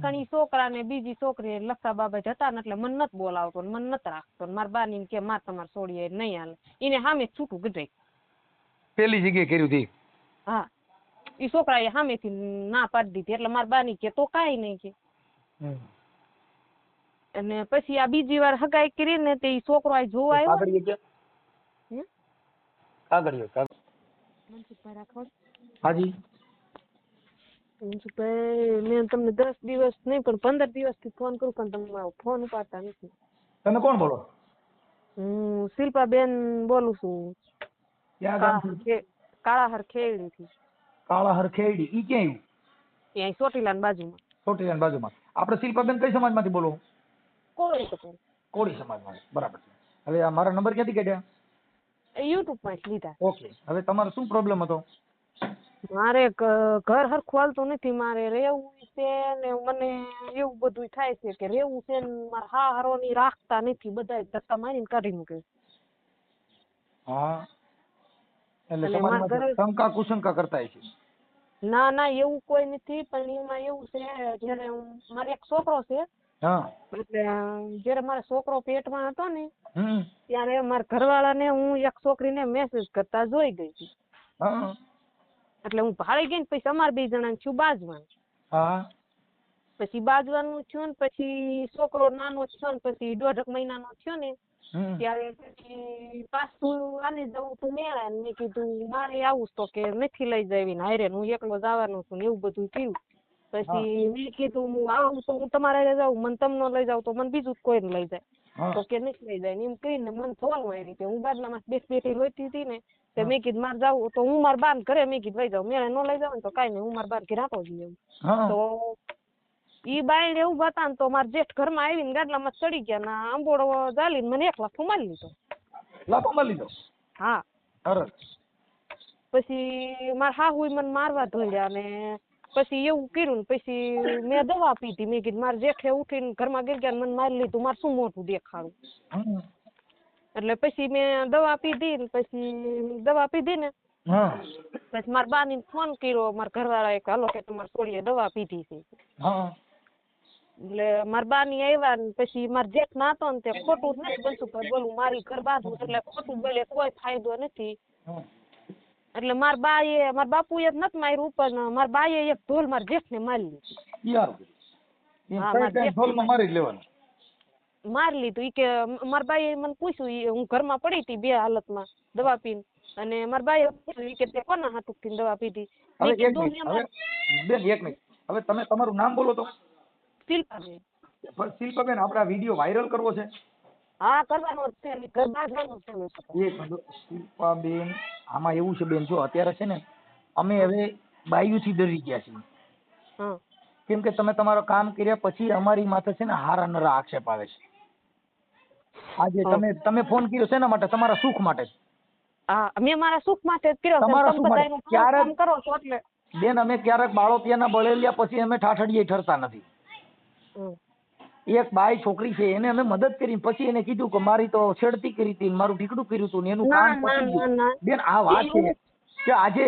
કણી છોકરાને બીજી છોકરી લખા બાબા જતા ને એટલે મને નથી બોલાવતો ને મને નથી રાખતો ને મારા બાની કે માર તમારે છોડીએ નહીં હાલે એને સામે છૂટું કીધું પેલી જગ્યાએ કર્યું હતી હા એ છોકરાએ સામેથી ના પાડી દીધી એટલે મારા બાની કે તો કાંઈ નહીં કે અને પછી આ બીજી વાર હગાઈ કરી ને તે ઈ છોકરો આ જોવા આવ્યો મનસુખભાઈ રાઠોડ હાજી મનસુખભાઈ મેં તમને 10 દિવસ નહીં પણ 15 દિવસથી ફોન કરું પણ તમે ફોન ઉપાડતા નથી. તમે કોણ બોલો? હું શિલ્પાબેન બોલું છું. ક્યાં ગામથી? કાળાહર ખેડી થી. કાળાહર ખેડી ઈ ક્યાં આવ્યું? ત્યાં ચોટીલાની બાજુમાં. ચોટીલાની બાજુમાં. આપણે શિલ્પાબેન કઈ સમાજમાંથી બોલો? કોળી સમાજમાંથી. બરાબર છે. હવે આ મારા નંબર ક્યાંથી કાઢ્યા? યુટ્યુબ માં લીધા. ઓકે. હવે તમારો શું પ્રોબ્લેમ હતો? મારે ઘર હરખું હાલતું નથી. મારે રહેવું છે ને મને એવું બધું થાય છે કે રહેવું છે ને મારા હારોની રાખતા નથી. બધા ધક્કા મારીને કાઢી મૂકે. હા એટલે તમારે શંકા કુશંકા કરતા છે? ના ના એવું કોઈ નથી પણ એમાં એવું છે જયારે મારે એક છોકરો છે એટલે જયારે મારો છોકરો પેટમાં હતો ને ત્યારે મારા ઘરવાળાને હું એક છોકરીને મેસેજ કરતા જોઈ ગઈ હતી એટલે હું ભાળી ગઈ ને પછી અમારે 2 જણા છું બાજવાનું. પછી બાજવાનું થયું ને પછી છોકરો નાનો થયો ને પછી 1.5 મહિનાનો થયો ને ત્યારે પછી પાછું આને જવું તું મેળા મેં કીધું મારે આવું તો કે નથી લઈ જાવી ને હારે હું એકલો જવાનું છું ને એવું બધું થયું. પછી મેં કીધું હું આવું તો હું તમારે જાઉં મને તમને લઈ જાવ તો મને બીજું કોઈ લઈ જાય તો કે નથી લઈ જાય એમ કહીને મને ફોન મારી કે હું બાદલામાં બેઠી રોતી હતી ને તો મેં કીધું મારે જાવું તો હું મારા બાન ઘરે મેં કીધું લઈ જાઉં મેળે ન લઈ જાવ ને તો કાંઈ નહીં હું મારા બાન ઘરે આપો જઈએ તો ઈ બાઈ એવું બતા ને તો મારા જેઠ ઘરમાં આવીને ગાડલામાં ચડી ગયા ને આંબોડો ચાલીને મને એક લાફો મારી લીધો. લાફો મારી લીધો? હા. પછી મારા હાહુએ મને મારવા ધોડ્યા ને પછી એવું કર્યું ને પછી મેં દવા પીધી. મેં કીધું મારા જેઠે ઉઠીને ઘરમાં ગઈ ગયા મને મારી લીધું મારે શું મોટું દેખાડું એટલે પછી મેં દવા પીધી ને પછી દવા પીધી ને પછી મારા બાને ફોન કર્યો મારા ઘરવાળાએ કે હાલો કે તમારે છોડીએ દવા પીધી છે એટલે મારા બાની આવ્યા ને પછી મારા જેઠ ના હતો ને તે ખોટું જ નથી બનશું બોલું મારી ઘર બાજુ એટલે ખોટું બોલે કોઈ ફાયદો નથી એટલે મારા બાપુએ જ નથી માર્યું પણ મારા બાએ એક ઢોલ મારા જેઠ ને મારી લીધું. મારી લીધું ઈ કે મારા બાએ મને પૂછ્યું હું ઘરમાં પડી હતી 2 હાલતમાં દવા પીને અને મારા બાએ પૂછ્યું ઈ કે તે કોના હાટું થી દવા પીધી? બેન એક મિનિટ હવે તમે તમારું નામ બોલો તો? શિલ્પાબેન. શિલ્પાબેન આપણે વિડિયો વાયરલ કરવો છે? હા કરવાનો છે. શિલ્પાબેન આમાં એવું છે બેન જો અત્યારે છે ને અમે હવે બાયુથી ડરી ગયા છીએ કેમ કે તમે તમારું કામ કર્યા પછી અમારી માથે છે ને હારા નરા આક્ષેપ આવે છે. આજે તમે ફોન કર્યો શેના માટે? તમારા સુખ માટે. હા મેં મારા સુખ માટે જ કર્યો. તમારા સુખ માટે. ક્યારેક કરો છો એટલે બેન અમે ક્યારેક બાળોતિયાના બળેલિયા પછી અમે ઠાઠડીએ ઠરતા નથી. એક બાઈ છોકરી છે એને અમે મદદ કરી પછી એને કીધું કે મારી તો છેડતી કરી હતી મારું ઢીકડું કર્યું હતું ને એનું કામ પતી ગયું. બેન આ વાત છે કે આજે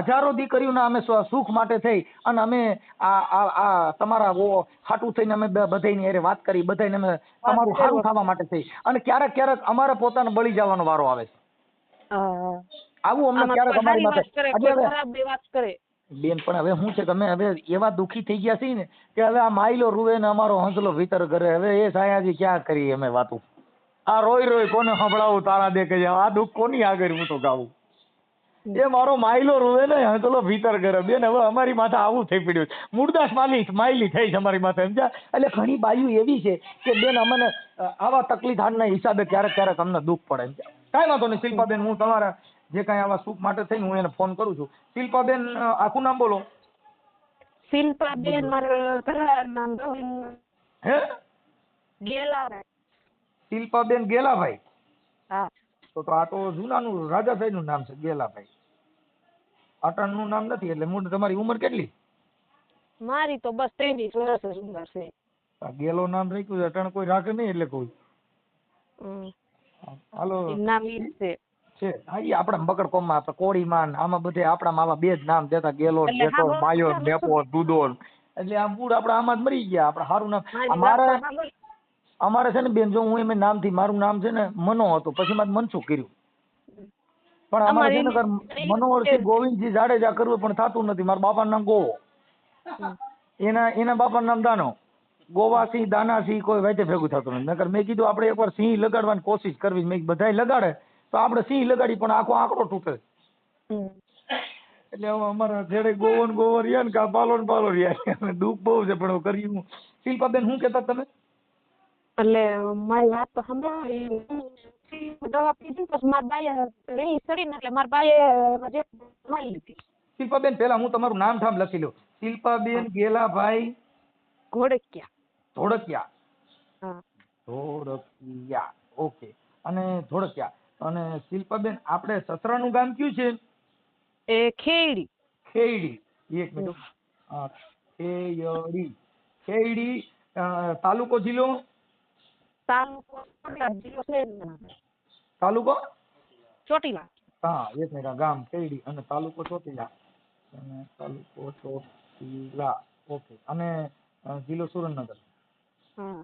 હજારો દીકરીઓના અમે સુખ માટે થઈ અને અમે આ તમારા હાટું થઈને અમે બધાની હારે વાત કરી બધાને અમે તમારું સારું થવા માટે થઈ અને ક્યારેક અમારે પોતાને બળી જવાનો વારો આવે છે. આવું અમને ક્યારેક અમારી માટે બેન પણ હવે શું છે કે અમે હવે એવા દુઃખી થઈ ગયા છીએ ને કે હવે આ માયલો રૂવે ને અમારો હંસલો ભીતર કરે. હવે એ સાયાજી ક્યાં કરીએ અમે વાતું? આ રોય કોને સંભળાવું તારા દે કે આ દુઃખ કોની આગળ હું તો ગાવું? એ મારો માયલો રૂવે ને હંસલો ભીતર કરે. બેન હવે અમારી માથે આવું થઈ પડ્યું. મુરદાસ માયલી થઈ છે અમારી માથે સમજ્યા? એટલે ઘણી બાયું એવી છે કે બેન અમને આવા તકલીફ ના હિસાબે ક્યારેક અમને દુઃખ પડે. કાંઈ વાંધો નહીં શિલ્પાબેન હું તમારા જે કાંઈ આવા સુખ માટે થઈને હું એને ફોન કરું છું. શિલ્પાબેન આખું નામ બોલો? શિલ્પાબેન મારા ઘરવાળાનું નામ ગેલાભાઈ. શિલ્પાબેન ગેલાભાઈ? હા. તો આ તો જૂનાનું રાજાભાઈ નું નામ છે ગેલાભાઈ. અટણનું નામ નથી. એટલે મૂળ તમારી ઉંમર કેટલી? મારી તો બસ 23 વર્ષ ઉંમર છે. ગેલો નામ રાખ્યું અટણ કોઈ રાખે નહીં એટલે કોઈ હાલો નામ ઈ છે. હા ઈ આપડા મકરકોમમાં કોળીમાં આમાં બધે આપણામાં આવા 2 જ નામ દેતા ગેલો જેતો માયો નેપો દુદો એટલે આ મૂળ આપણે આમાં જ મરી ગયા. આપણે સારું નામ અમારે છે ને બેન, જો હું એમ નામથી, મારું નામ છે ને મનો હતું, પછી મારે મનસુખ કર્યું. પણ અમારે છે ને મનોહરસિંહ ગોવિંદજી જાડેજા કરવું પણ થતું નથી. મારા બાપાનું નામ ગોવો, એના બાપાનું નામ દાનો. ગોવાસિંહ દાનાસિંહ કોઈ વાતે ભેગું થતું નથી. નકર મેં કીધું આપણે એકવાર સિંહ લગાડવાની કોશિશ કરવી. મેં બધાય લગાડે તો આપણે સિંહ લગાડી પણ આખો આંકડો તૂટે. એટલે અમારા જેડે ગોવન ગોવર રહ્યા ને કા પાલો ને પાલો રહ્યા. દુઃખ બહુ છે પણ કર્યું. શિલ્પાબેન શું કહેતા તમે? એટલે મારી વાત તો સાંભળો. દવા પીધી પછી મારા બાએ રેહી સડીને એટલે મારા બાએ જે મારી લીધી. શિલ્પાબેન પહેલા હું તમારું નામ ઠામ લખી લઉં. શિલ્પાબેન ગેલાભાઈ ઘોડકિયા. ધોળકિયા. હા, ધોળકિયા. ઓકે. અને ધોળકિયા. અને શિલ્પાબેન આપણે સસરાનું ગામ કયું છે? એ ખેડી. ખેડી. એક મિનિટ. ખેડી. ખેડી તાલુકો જિલ્લો? તાલુકો તાલુકો ચોટીલા. હા, એક મિનિટ. ગામ ખેડી અને તાલુકો ચોટીલા. અને તાલુકો ચોટીલા. ઓકે. અને જિલ્લો સુરેન્દ્રનગર. હા.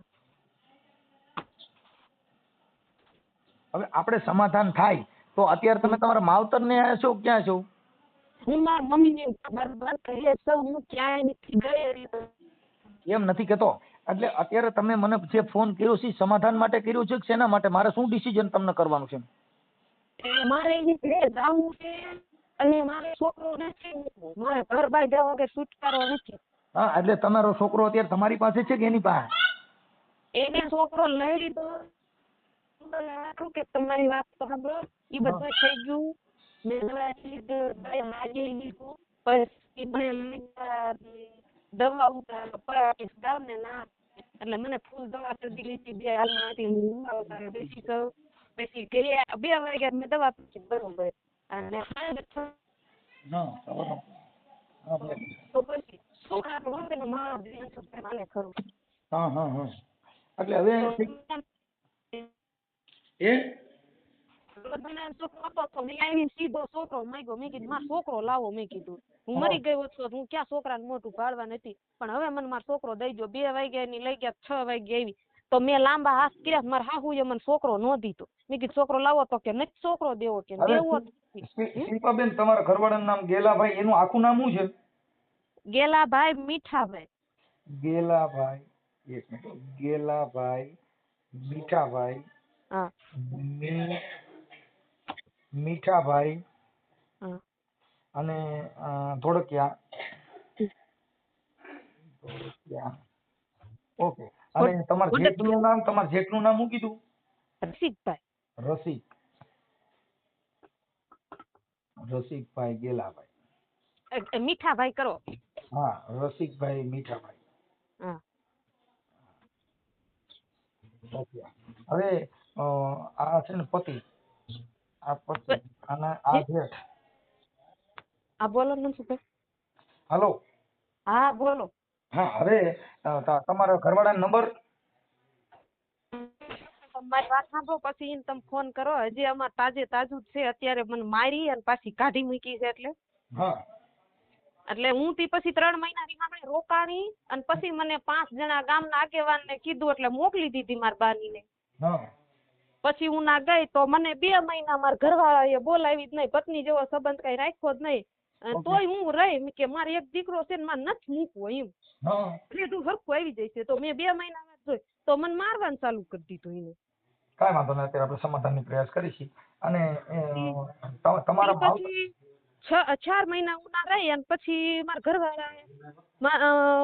હવે આપણે સમાધાન થાય તો અત્યારે તમે તમારા માવતર ને આવ્યા છો ક્યાં છો? હું મારા મમ્મી ને બરાબર કહીએ તો હું ક્યાંય નથી ગઈ. એમ નથી કેતો. એટલે અત્યારે તમે મને જે ફોન કર્યો છે સમાધાન માટે કર્યો છે કે શેના માટે? મારે શું ડિસિઝન તમને કરવાનું છે? મારે જવું છે અને મારે છોકરો નથી. મારે ઘર બાર જવા કે છુટકારો નથી. હા, એટલે તમારો છોકરો અત્યારે તમારી પાસે છે કે એની પાસે? એને છોકરો લઈ લીધો. કે તમારી વાત તો સાંભળો. એ બધું થઈ ગયું. મેં દવા લીધું પછી દવા ઉતારી ને ના એટલે મને ફૂલ દવા કરી લીધી. 2 હાલ પછી ઘરે 2 વાગ્યા મેં દવા પીધી બરોબર. અને તો પછી છોકરા મારે ખરું. હા હા હા. એટલે હવે સીધો છોકરો માંગ્યો. મેં કીધું મારો છોકરો લાવો. મેં કીધું હું મરી ગઈ હોત તો હું ક્યાં છોકરાને મોઢું ભાળવા નથી. પણ હવે મને મારો છોકરો દઈ દો. 2 વાગ્યા ની લઈ ગયા, 6 વાગ્યા આવી તો મેં લાંબા હાથ કર્યા. મારા હાહુએ મને છોકરો ન દીધો. મેં કીધું છોકરો લાવો તો કે નથી છોકરો દેવો કે દેવો. શિલ્પાબેન તમારા ઘરવાળાનું નામ ગેલાભાઈ, એનું આખું નામ શું છે? ગેલાભાઈ મીઠાભાઈ. ગેલાભાઈ. એક મિનિટ. ગેલાભાઈ મીઠાભાઈ. હા. મીઠાભાઈ. હા. અને ધોળકિયા. ઓકે. અને તમારા જેઠનું નામ, તમારા જેઠનું નામ શું કીધું? રસિકભાઈ. રસિકભાઈ ગેલાભાઈ. મીઠાભાઈ કરો. હા, રસિકભાઈ મીઠાભાઈ. હા. હવે આ છે ને પતિ, આ પતિ અને આ જેઠ. આ બોલો ને શું? હાલો. હા બોલો. હા, હવે તમારા ઘરવાળાનો નંબર? મારી વાત સાંભળો પછી એને તમે ફોન કરો. હજી અમાર તાજું છે. અત્યારે મને મારી અને પાછી કાઢી મૂકી છે. એટલે હું તી પછી 3 મહિના થી આપણે રોકાણી અને પછી મને 5 જણા ગામના આગેવાનને કીધું એટલે મોકલી દીધી મારી બાનીને. પછી હું ના ગઈ તો મને 2 મહિના મારા ઘરવાળાએ બોલાવી જ નહીં. પત્ની જેવો સંબંધ કઈ રાખ્યો જ નહીં. તોય હું રહી કે મારે એક દીકરો છે ને મારે નથી મૂકવો એમ. તું હરખું આવી જશે તો મેં 2 મહિના જોઈ તો મને મારવાનું ચાલુ કરી દીધું એને. કાંઈ વાંધો નહીં. અત્યારે આપણે સમાધાનનો પ્રયાસ કરીશું. અને તમારા પછી 4 મહિના હું ના રહી અને પછી મારા ઘરવાળા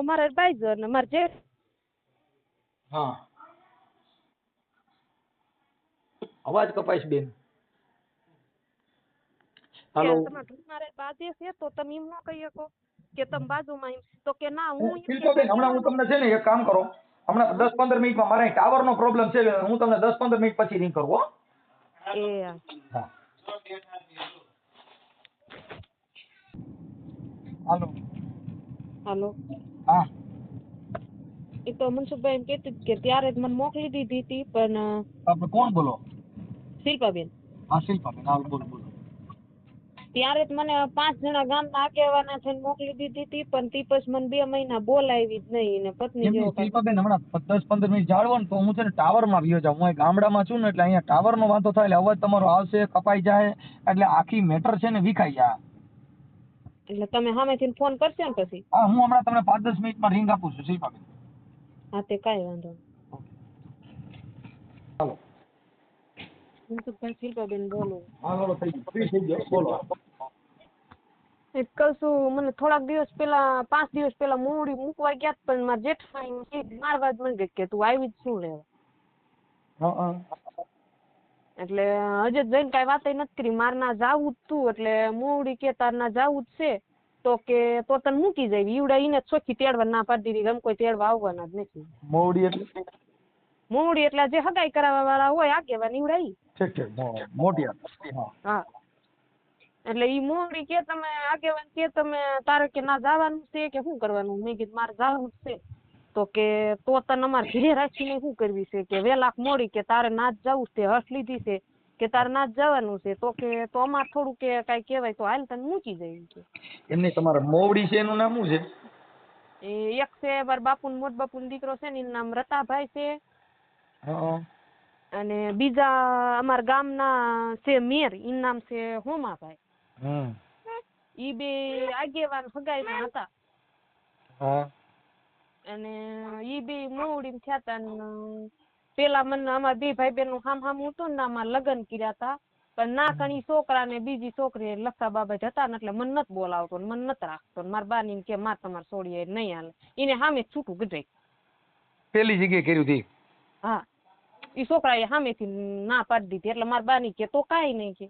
મારા એડવાઇઝર ને મારા જેઠ. હા, અવાજ કપાઈશ બેન. હાલો. તમારે બાજે છે તો તમે એમ ન કહી શકો કે તમે બાજુમાં તો કે ના હું. શિલ્પાબેન હમણાં હું તમને છે ને એક કામ કરો. હમણાં 10-15 મિનિટમાં મારે ટાવર નો પ્રોબ્લેમ છે. હું તમને 10-15 મિનિટ પછી રિંગ કરું. હો. હા. હાલો. હા. એ તો મનસુખભાઈ એમ કહેતી કે ત્યારે જ મને મોકલી દીધી હતી પણ. તમે કોણ બોલો? શિલ્પાબેન. હા, શિલ્પાબેન. હાલ બોલો. ત્યારે જ મને 5 જણા ગામના આગેવાના થઈને મોકલી દીધી હતી, પણ તી પછી મને 2 મહિના બોલાવી જ નહીં ને પત્ની જેવો શિલ્પાબેન હમણાં 10-15 મિનિટ જાળવો ને તો હું છે ને ટાવરમાં વ્યો જાઉં. હું ગામડામાં છું ને એટલે અહીંયા ટાવરનો વાંધો થાય એટલે અવાજ તમારો આવશે, કપાઈ જાય, એટલે આખી મેટર છે ને વિખાઈ જાય. એટલે તમે સામેથી ફોન કરશો ને પછી? હા, હું હમણાં તમને 5-10 મિનિટમાં રિંગ આપું છું શિલ્પાબેન. હા, તે કાંઈ વાંધો નહીં. હાલો. શિલ્પાબેન બોલું. હા, બોલો. ફ્રી થઈ ગયો, બોલો. કશું મને થોડાક દિવસ પહેલા 5 દિવસ પહેલા મોવડી મૂકવા ગયા, પણ મારા જેઠાણી મારવા જ માંગે કે તું આવી જ શું લેવા. એટલે હજે જઈને કઈ વાત નથી કરી. માર ના જાવું જ તું, એટલે મોવડી કે તાર ના જાવું જ છે તો કે તો તને મૂકી જાય. ઈવડા ઈને ચોખ્ખી તેડવા ના પાડી દીધી, કોઈ તેડવા આવવાના જ નથી. મોવડી એટલે? મોવડી એટલે જે હગાઈ કરાવવા વાળા હોય આગેવાન ઈવડા ઈ. મોટિયા. હા, એટલે ઈ મોવડી કે તમે આગેવાન કે તમે તારે કે ના જવાનું છે કે શું કરવાનું? મેં કીધું મારે જવાનું છે. તો કે તો તને અમારે ઘરે રાખીને શું કરવી છે કે વેલાક મોડી કે તારે ના જ જવું છે, હસ લીધી છે કે તારે ના જ જવાનું છે, તો કે તો અમારે થોડું કે કઈ કહેવાય તો હાલ તને મૂકી જાય છે. એમને તમારા મોવડી છે એનું નામ શું છે? એ એક છે મારા બાપુનો મોટ બાપુનો દીકરો છે ને એનું નામ રતાભાઈ છે. અને બીજા અમારા ગામના છે મેર, એનું નામ છે હોમાભાઈ. ઈ બે આગેવાન હગાઈમાં હતા. અને ઈ બે મોવડી થયા હતા ને પેલા મને અમારા 2 ભાઈ બહેન નું હામ હતું ને આમાં લગ્ન કર્યા હતા, પણ ના કણી છોકરા ને બીજી છોકરી લખા બાબા હતા ને એટલે મને નથી બોલાવતો ને મને નથી રાખતો. મારા બા ની કે માર તમારે છોડીએ નહીં હાલે, એને સામે છૂટું ગઢાઈ. પેલી જગ્યાએ કર્યું હતી? હા, ઈ છોકરાએ સામેથી ના પાડી દીધી. એટલે મારા બા ની કે તો કાંઈ નહીં કે.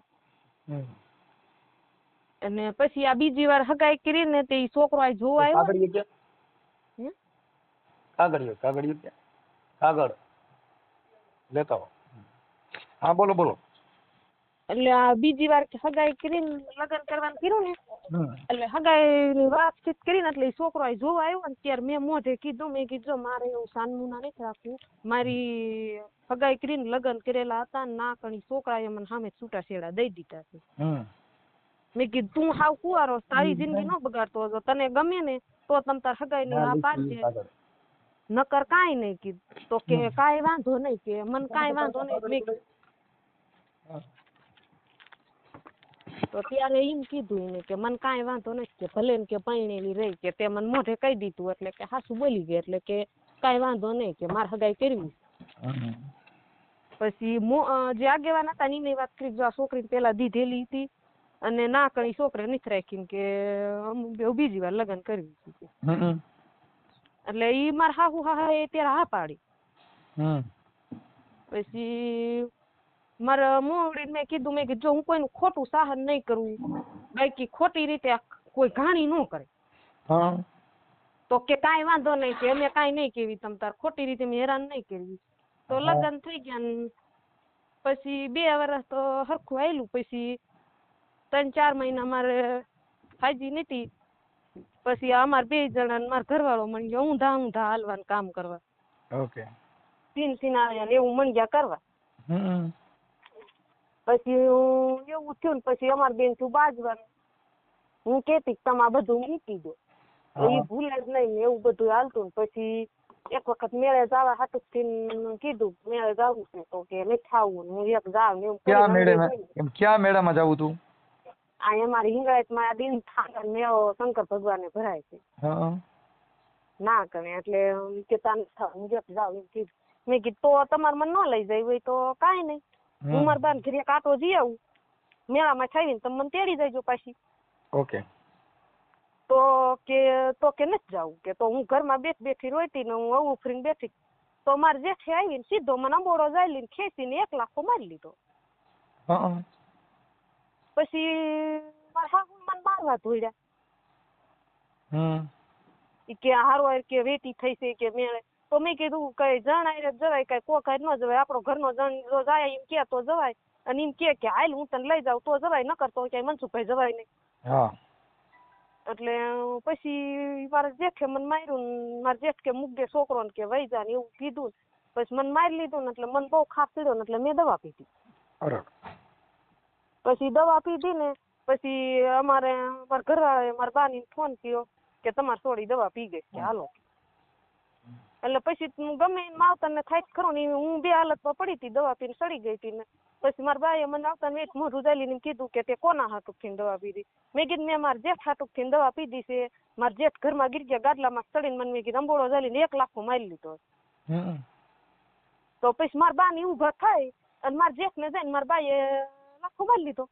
અને પછી આ બીજી વાર હગાઈ કરી ને તે છોકરો આ જોવા આવ્યો. કાગળ લેતા હો. હા, બોલો. એટલે આ બીજી વાર હગાઈ કરીને લગ્ન કરવાનું કર્યું ને, એટલે હગાઈ વાતચીત કરીને એટલે છોકરો આ જોવા આવ્યો ને ત્યારે મેં મોઢે કીધું, મેં કીધું મારે એવું સાનમું ના નથી રાખવું. મારી હગાઈ કરીને લગ્ન કરેલા હતા ને ના કણી છોકરાએ મને સામે છૂટાછેડા દઈ દીધા છે. મેં કીધું તું હાવ કુવારો, તારી જિંદગી ન બગાડતો, જો તને ગમે ને તો તમ તાર હગાઈ ની આ પાડજે, નકર કાંઈ નહીં કીધું. તો કે કાંઈ વાંધો નહીં કે મને કાંઈ વાંધો નહીં. તો ત્યારે એમ કીધું એને કે મને કાંઈ વાંધો નથી કે ભલે ને કે પરણેલી રહી કે તે મને મોઢે કહી દીધું, એટલે કે હાસુ બોલી ગઈ, એટલે કે કાંઈ વાંધો નહીં કે મારે હગાઈ કરવી. પછી જે આગેવાન હતા એની વાત કરી, જો આ છોકરીને પેલા દીધેલી હતી અને ના કઈ છોકરે નથી રાખી કે બીજી વાર લગ્ન કરવી. એટલે ઈ મારા હાહુ હા ત્યારે હા પાડી. પછી મારા મોવડી મેં કીધું જો હું કોઈનું ખોટું સહન નહીં કરું, બાકી ખોટી રીતે કોઈ ઘાણી ન કરે તો કે કાંઈ વાંધો નહીં કે અમે કાંઈ નહીં કેવી, તમ તાર ખોટી રીતે મેં હેરાન નહીં કરવી. તો લગ્ન થઈ ગયા ને પછી 2 વર્ષ તો હરખું આવેલું. પછી 3-4 મહિના મારે હાજી નથી. પછી અમારે 2 જણા મારા ઘરવાળો મળી ગયો ઊંધા હાલવાનું કામ કરવા. સીના એવું મળી ગયા કરવા. પછી એવું થયું ને પછી અમારે બેન થયું બાજવાનું. હું કેતી તમે આ બધું મૂકી દો, એ ભૂલે જ નહીં એવું બધું હાલતું. પછી એક વખત મેળે જવા હાટું થી કીધું મેળે જવું છે તો કે નથી આવવું. હું એક જાવ ને એવું. ક્યાં મેળામાં જવું તું? આ અમારી હિંગળાજમાં દિન થાંગર મેળો શંકર ભગવાને ભરાય છે. ના કરે એટલે કેતા હું એક જાવ એમ કીધું. મેં કીધું તો તમારે મને ન લઈ જાય હોય તો કાંઈ નહીં, હું મારા બાન ઘરે કાંટો જઈ આવું, મેળામાં થઈને તમે મને તેડી જજો પાછી. તો કે નથી જવું કે તો હું ઘરમાં બેઠી રોઈતી ને હું આવું ફરીને બેઠી. તો મારે જેઠે આવીને સીધો મને અંબોડો જાય લઈને ખેંચીને 1 લાખો મારી લીધો. પછી મારા હાહુ મને મારવા ધોડ્યા કે હારો કે વેટી થઈ છે કે મેળે. તો મેં કીધું કઈ જણાય જવાય, કઈ કોકાય ન જવાય, આપણો ઘરનો જણ જો જાય એમ કે તો જવાય, અને એમ કે હાલ હું તને લઈ જાઉં તો જવાય, નકર તો ક્યાંય મનસુખભાઈ જવાય નહીં. એટલે પછી મારા જેઠે મને માર્યું. મારા જેઠ કે મૂક છોકરો ને કે વહી જા ને એવું કીધું. પછી મને મારી લીધું ને એટલે મને બહુ ખાપ પીડ્યો ને એટલે મેં દવા પીધી. પછી દવા પીધી ને પછી મારા ઘરવાળાએ મારા બાને ફોન કર્યો કે તમારી છોડી દવા પી ગઈ કે હાલો. એટલે પછી ગમે માવતર ને થાય ખરો ને હું બે હાલતમાં પડી હતી, દવા પીને સડી ગઈ હતી ને પછી મારા બાએ મને આવતા ને એક મોઢું જાલીને કીધું કે તે કોના હાટુક થઈને દવા પીધી. મેં કીધું મેં મારા જેઠ હાટુક થઈને દવા પીધી છે. મારા જેઠ ઘરમાં ગીરી ગયા ગાડલામાં ચડીને મને મેં કીધું અંબોળો જાલીને 1 લાખો મારી લીધો. તો પછી મારા બા ને ઊભા થાય અને મારા જેઠ ને જાય ને મારા બાએ લાખો મારી લીધો.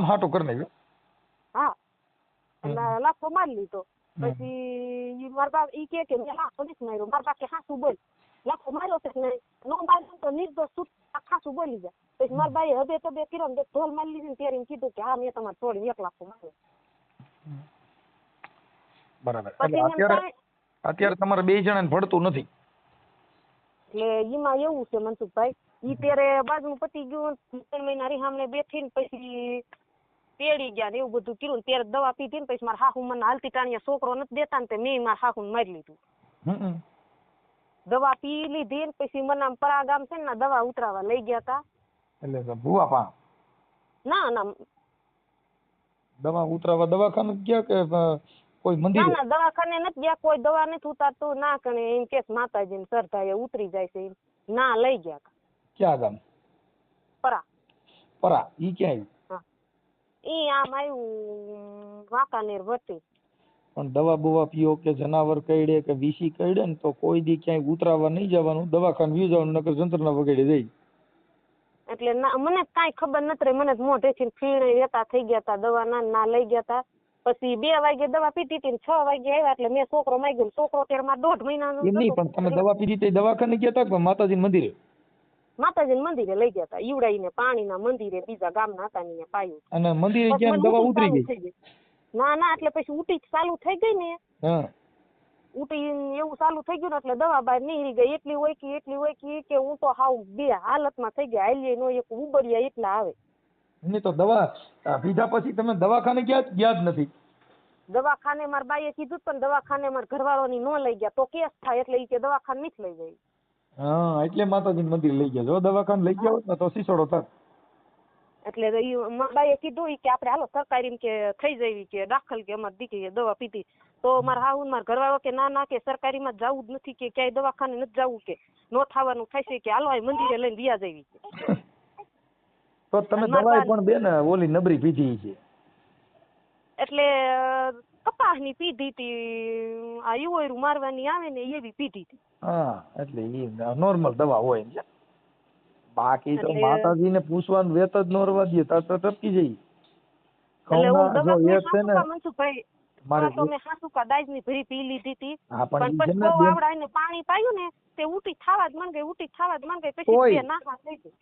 હાટું કરી નાખ્યો. હા લાખો મારી લીધો. પછી મારા બા ઈ કે મેં લાખો નથી માર્યો. મારા બા કે હાસું બોલ, લાખો માર્યો છે ને નો માર્યો તો નિર્દોષ છૂટ ખાસું બોલી જાય. પછી મારા બાએ હવે તો બે કિરણ ઢોલ મારી લીધી ને ત્યારે કીધું કે હા મેં તમારે છોડીને 1 લાખો માર્યો. બરાબર. અત્યારે તમારે 2 જણાને ભળતું નથી. એટલે એમાં એવું છે મનસુખભાઈ, ઈ ત્યારે બાજુ પતી ગયું 3 મહિના રીહામને બેઠીને પછી તેડી ગયા ને એવું બધું કર્યું. ત્યારે દવા પીધી ને પછી મારા હાહુ મને હાલતી ટાણીએ છોકરો નથી દેતા ને મેં મારા હાહુને મારી લીધું. દવા પી લીધી ને પછી મને આમ પરા ગામ છે ને દવા ઉતરાવા લઈ ગયા તા. એટલે ભૂવા પા ના દવા ઉતરાવા દવાખાને ગયા કે કોઈ મંદિર? ના દવાખાને નથી ગયા, કોઈ દવા નથી ઉતારતું ના કણે એમ કે માતાજી ને શ્રદ્ધા એ ઉતરી જાય છે ના લઈ ગયા. ક્યાં ગામ? પરા. ઈ ક્યાં આવ્યું? ઈ આમ આવ્યું વાંકાનેર વટી. પણ દવા બવા પીઓ કે જનાવર કઈડે કે વીસી કઈડે ને તો કોઈ દી ક્યાંય ઉતરાવા નહીં જવાનું, દવાખાને વ્યુ જવાનું, નકર જંતરના વગેરે જઈ. એટલે મને કાંઈ ખબર નથી રહી. મને મોઢેથી ફીણે વેતા થઈ ગયા તા, દવા ના લઈ ગયા તા. પછી 2 વાગે દવા પીતી હતી ને 6 વાગે આવ્યા એટલે મેં છોકરો માગ્યો. છોકરો ત્યારે મારા 1.5 મહિનાનો. એમ નહીં, પણ તમે દવા પીધી તે દવાખાને ગયા તા કે માતાજી મંદિરે? માતાજી મંદિરે લઈ ગયા તા, ઈવડાઈને પાણીના મંદિરે બીજા ગામના હતા ને પાયું. અને મંદિરે ગયા દવા ઉતરી ગઈ? ના એટલે પછી ઉટી ચાલુ થઈ ગઈ ને. ઉટી એવું ચાલુ થઈ ગયું ને એટલે દવા બહાર નીકળી ગઈ. એટલી હોય કે હું તો હાવ બે હાલતમાં થઈ ગયા. હાલીએ નો એક ઉબરિયા એટલા આવે. નહીં તો દવા પીધા પછી તમે દવાખાને ગયા જ નથી? દવાખાને મારા બાઈએ કીધું પણ દવાખાને મારા ઘરવાળાની નો લઈ ગયા તો કેસ થાય એટલે ઈ કે દવાખાને નથી લઈ જાય. એટલે માતાજી મંદિર લઈ ગયા. જો દવાખાને લઈ ગયા હોત ને તો સીસોડો થાત. એટલે મારા બાઈએ કીધું કે આપણે હાલો સરકારી કે થઈ જવી કે દાખલ કે અમારી દીકરીએ દવા પીધી. તો મારા હાહુ મારા ઘરવાળો કે ના કે સરકારીમાં જવું જ નથી કે ક્યાંય દવાખાને નથી જવું કે નો થવાનું થાય છે કે હાલો આ મંદિરે લઈને વ્યા જવી છે. તો તમે દવાઈ પણ બેન ઓલી નબરી પીધી છે? એટલે કપાસની પીધી હતી, આ યુવરું મારવાની આવે ને એવી પીધી હતી. એટલે ઈ નોર્મલ દવા હોય છે. બાકી તો માતાજીને પૂછવાનું વેત જ નો રવા દે તો ટપકી જઈ. મનસુખભાઈ તો મેં હાસુકા દાજની ભરી પી લીધી હતી પણ પછી બહુ આવડાઈને પાણી પાયું ને તે ઉટી થવા જ મન ગઈ પછી નાખા થઈ ગઈ.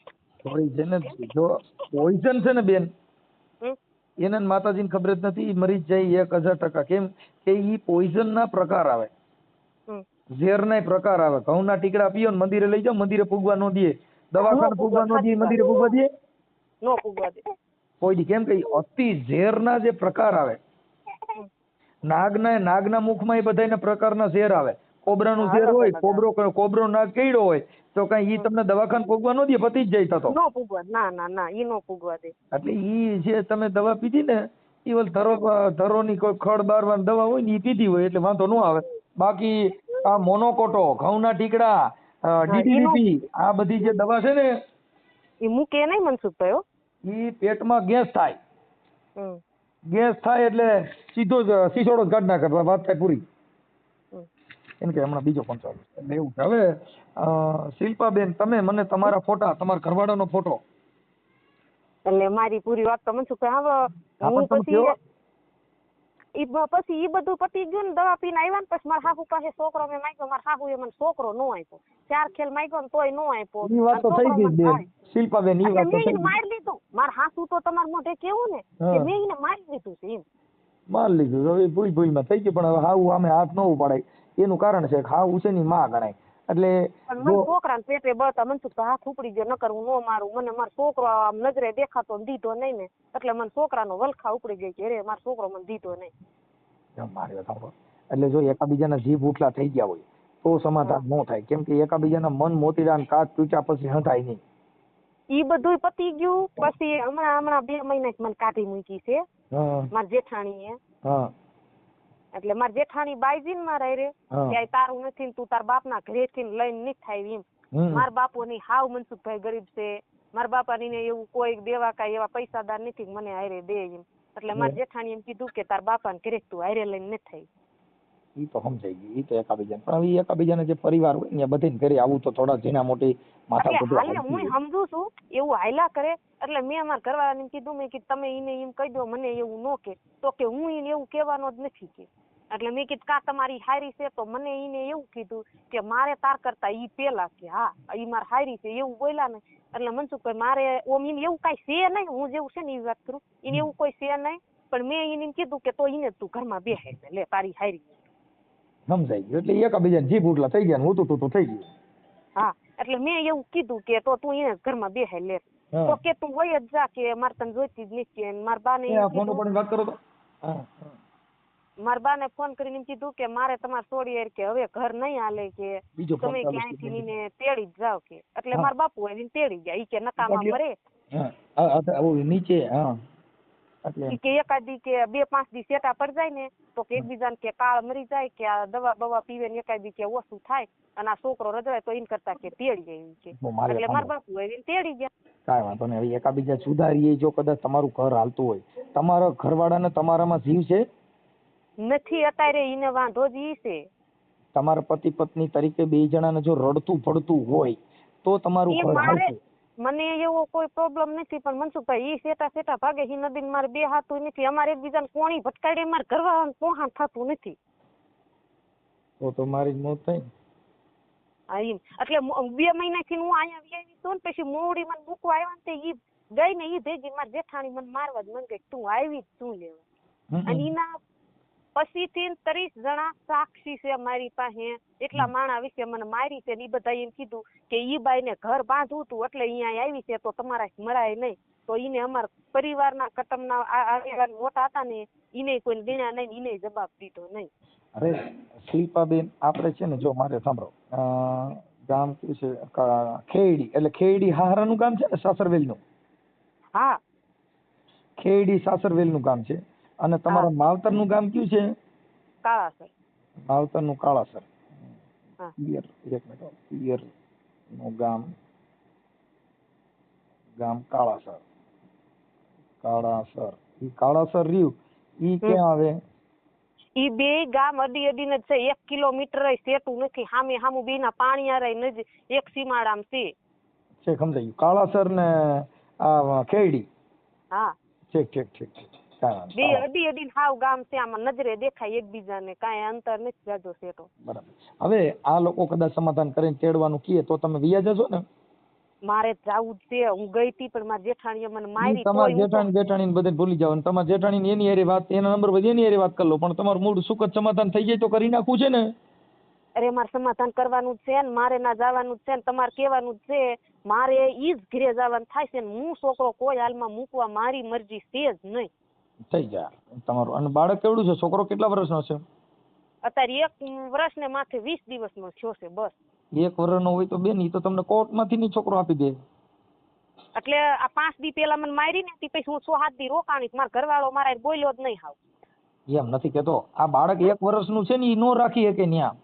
પોઈઝન છે ને બેન, એને માતાજીને ખબર જ નથી, મરી જ જાય 1000%. કેમ કે ઈ પોઈઝન ના પ્રકાર આવે, ઝેર ના પ્રકાર આવે. ઘઉંના ટીકડા પીઓ ને મંદિરે લઈ જાઓ, મંદિરે પૂગવા નો દે, દવાખાને પૂગવા નો દે, મંદિરે પૂગવા દે નો પૂગવા દે કોઈ દી. કેમ કે અતિ ઝેર ના જે પ્રકાર આવે, નાગના મુખમાં એ બધા પ્રકારના ઝેર આવે. કોબરાનું ઝેર હોય, કોબરો નાગ કઈડો હોય તો કઈ ઈ તમને દવાખાને પૂગવા નો દે, પતી જ જાય. તો નો પૂગવા, ના ઈ નો પૂગવા દે. એટલે ઈ જે તમે દવા પીધી ને ઈ ધરોની કોઈ ખડ બારવાની દવા હોય ને ઈ પીધી હોય એટલે વાંધો નો આવે. બાકી આ મોનોકોટો, ઘઉંના ટીકડા, DDP આ બધી જે દવા છે ને ઈ મૂકે નહીં મનસુખભાઈ. ઈ પેટમાં ગેસ થાય. ગેસ થાય એટલે સીધો જ સીસોડો કાઢ નાખે, વાત થાય પૂરી. એમ કે હમણાં બીજો પણ ચાલુ એટલે એવું. હવે શિલ્પાબેન, તમે મને તમારા ફોટા, તમારા ઘરવાળાનો ફોટો. એટલે મારી પૂરી વાત તો મનસુખભાઈ હું પછી ઈ બધું પતી ગયું ને દવા પીને આવ્યા ને પછી મારા હાહુ પાસે છોકરો મેં માંગ્યો. મારા હાહુએ મને છોકરો નો આપ્યો. 4 ખેલ માંગ્યો ને તોય નો આપ્યો. ઈ વાત તો થઈ ગઈ બેન શિલ્પાબેન, ઈ વાત તો થઈ ગઈ. મારી લીધું મારા હાસુ તો તમારા મોઢે કેવું ને કે મેં એને મારી લીધું છે એમ. મારી લીધું. હવે ભૂલમાં થઈ ગયું પણ હવે હાવ આમે હાથ ન ઉપાડાય. એનું કારણ છે હાવ ઉછેની માં ગણાય. એટલે છોકરાને પેટે બળતા મનસુખભાઈ હાથ ઉપડી ગયો, નકર હું નો મારું. મને મારો છોકરો આમ નજરે દેખાતો દીધો નહીં ને એટલે મને છોકરાનો વલખા ઉપડી ગઈ કે રે મારો છોકરો મને દીધો નહીં. મારી વાત સાંભળો, એટલે જો એકાબીજાના જીભ ઉઠલા થઈ ગયા હોય તો સમાધાન ન થાય. કેમ કે એકાબીજાના મન મોતીડા કાચ તૂટ્યા પછી હંધાય નહીં. ઈ બધું પતી ગયું. પછી હમણાં 2 મહિના મને કાઢી મૂકી છે મારા જેઠાણીએ. એટલે મારા જેઠાણી બાઈજી ને મારા રે ક્યાંય તારું નથી, તું તાર બાપના ઘરેથી લઈને નહીં થાય એમ. મારા બાપુ ની હાવ મનસુખભાઈ ગરીબ છે, મારા બાપા ની એવું કોઈ દેવા કાંઈ એવા પૈસાદાર નથી મને હારે દે એમ. એટલે મારા જેઠાણી એમ કીધું કે તાર બાપા ને ઘરે તું હારે લઈને નથી થાય. ઈ તો સમજાઈ ગયું, ઈ તો એકાબીજા પણ હવે એકાબીજાને જે પરિવાર હોય ને બધાને ઘરે આવું તો થોડા ઝીણા મોટી માથા હાલે હું સમજુ છું એવું હાયલા કરે. એટલે મેં અમારા ઘરવાળાને કીધું, મેં કીધું તમે એને એમ કહી દો મને એવું ન કે, તો કે હું એને એવું કહેવાનો જ નથી કે. એટલે મેં કીધું કા તમારી હારી છે, તો મને એને એવું કીધું કે મારે તાર કરતા ઈ પેલા કે હા ઈ માર હારી છે એવું બોલ્યા ને. એટલે મનસુખભાઈ મારે ઓમ એને એવું કઈ છે નહીં, હું જેવું છે ને એ વાત કરું, એને એવું કોઈ છે નહીં. પણ મેં એને કીધું કે તો એને તું ઘરમાં બેસે લે તારી હારી. સમજાઈ ગયું, એટલે એકાબીજાને જીભ ઉટલા થઈ ગયા ને હું તો થઈ ગયું. હા એટલે મેં એવું કીધું કે તો તું એને ઘરમાં બેસે લે, તો કે તું વય જ જા કે મારે તને જોઈતી જ નથી. મારા બાને વાત કરો તો મારા બાને ફોન કરીને એમ કીધું કે મારે તમારે છોડી કે હવે ઘર નહીં હાલે કે તમે ક્યાંયથી એને તેડી જ જાવ કે. એટલે મારા બાપુ એને તેડી ગયા. ઈ કે નકામા મરે નીચે કે એકાદી કે 2-5 દી સેટા પડી જાય ને તો કે એકબીજાને કે કાળ મરી જાય કે આ દવા બવા પીવે ને એકાદી કે ઓછું થાય અને આ છોકરો રજવાય તો એમ કરતા કે તેડી જાય કે. એટલે મારા બાપુ એને તેડી ગયા. કાંઈ વાંધો નહીં, હવે એકાબીજા સુધારીએ. જો કદાચ તમારું ઘર હાલતું હોય, તમારા ઘરવાળાને તમારામાં જીવ છે નથી અત્યારે, એને વાંધો જ ઈ છે. તમારા પતિ પત્ની તરીકે 2 જણાને જો રડતું પડતું હોય તો તમારું ઘર હાલતું. મને એવો કોઈ પ્રોબ્લેમ નથી, પણ મનસુખભાઈ ઈ સેટા ભાગે ઈ નદીને મારે બે હાથું નથી. અમારે એકબીજાને કોણી ભટકાડે મારે ઘરવાળાને પોહાણ થતું નથી. તો મારી મોત થઈ. હા એમ એટલે 2 મહિનાથી હું અહીંયા આવી છું ને પછી મોવડી મને મૂકવા આવ્યા ને ઈ ગઈ ને ઈ ભેગી મારી જેઠાણી મને મારવા જ મને કે તું આવી જ શું લેવા. અને એના પછી થી 30 જણા સાક્ષી છે મારી પાસે. એટલા માણા વિશે મને મારી છે ને ઈ બધા એમ કીધું કે ઈ બાઈ ને ઘર બાંધવું હતું એટલે અહીંયા આવી છે, તો તમારા મળાય નહીં. તો ઈને અમારા પરિવારના કટમના આગેવાન મોટા હતા ને ઈને કોઈ ગણ્યા નહીં, ઈને જવાબ દીધો નહીં. અરે શિલ્પાબેન આપણે છે ને, જો મારે સાંભળો, ગામ કયું છે ખેડી, એટલે ખેડી હારાનું ગામ છે ને સાસરવેલ નું. હા ખેડી સાસરવેલ નું ગામ છે. અને તમારા માવતર નું ગામ કયું છે? કાળાસર. માવતર નું કાળાસર. પિયર એક મિનિટ, પિયર નું ગામ કાળાસર. ઈ કાળાસર રહ્યું ઈ ક્યાં આવે? ઈ બે ગામ અડી અડીને છે, 1 કિલોમીટર સેટું નથી. સામે સામું બેના પાણી આરાય નજીક એક સીમાડામ છે. છે સમજાયું. કાળાસર ને આ ખેડી. હા ઠીક. બે અડી અડીને હાવ ગામ છે, આમાં નજરે દેખાય એકબીજાને, કાંઈ અંતર નથી જાજો સેટો. બરાબર. હવે આ લોકો કદાચ સમાધાન કરીને તેડવાનું કહે તો તમે વિયા જશો ને? મારે જાવું જ છે. હું ગઈ હતી પણ મારી જેઠાણીએ મને મારી. તમારી જેઠાણી બધે ભૂલી જાવ. તમારી જેઠાણી એની હારે વાત, એના નંબર પર એની હારે વાત કરી લો. પણ તમારું મૂળ સુખદ સમાધાન થઈ જાય તો કરી નાખવું છે ને? અરે મારે સમાધાન કરવાનું છે ને, મારે ના જવાનું છે ને, તમારે કહેવાનું છે. મારે ઈ જ ઘરે જવાનું થાય છે ને. હું છોકરો કોઈ હાલમાં મૂકવા મારી મરજી છે જ નહીં. થઈ જાય તમારું. અને બાળક કેવડું છે? છોકરો કેટલા વર્ષનો છે? અત્યારે 1 વર્ષ ને માથે 20 દિવસનો થયો છે બસ. 1 વર્ષનો હોય તો બેન ઈ તો તમને કોર્ટમાંથી ની છોકરો આપી દે. એટલે આ 5 દી પેલા મને મારી ને પછી હું 6-7 દી રોકાણી. મારા ઘરવાળો મારા બોલ્યો જ નહીં હાવ. એમ નથી કેતો, આ બાળક 1 વર્ષનું છે ને ઈ નો રાખી શકે ન્યા.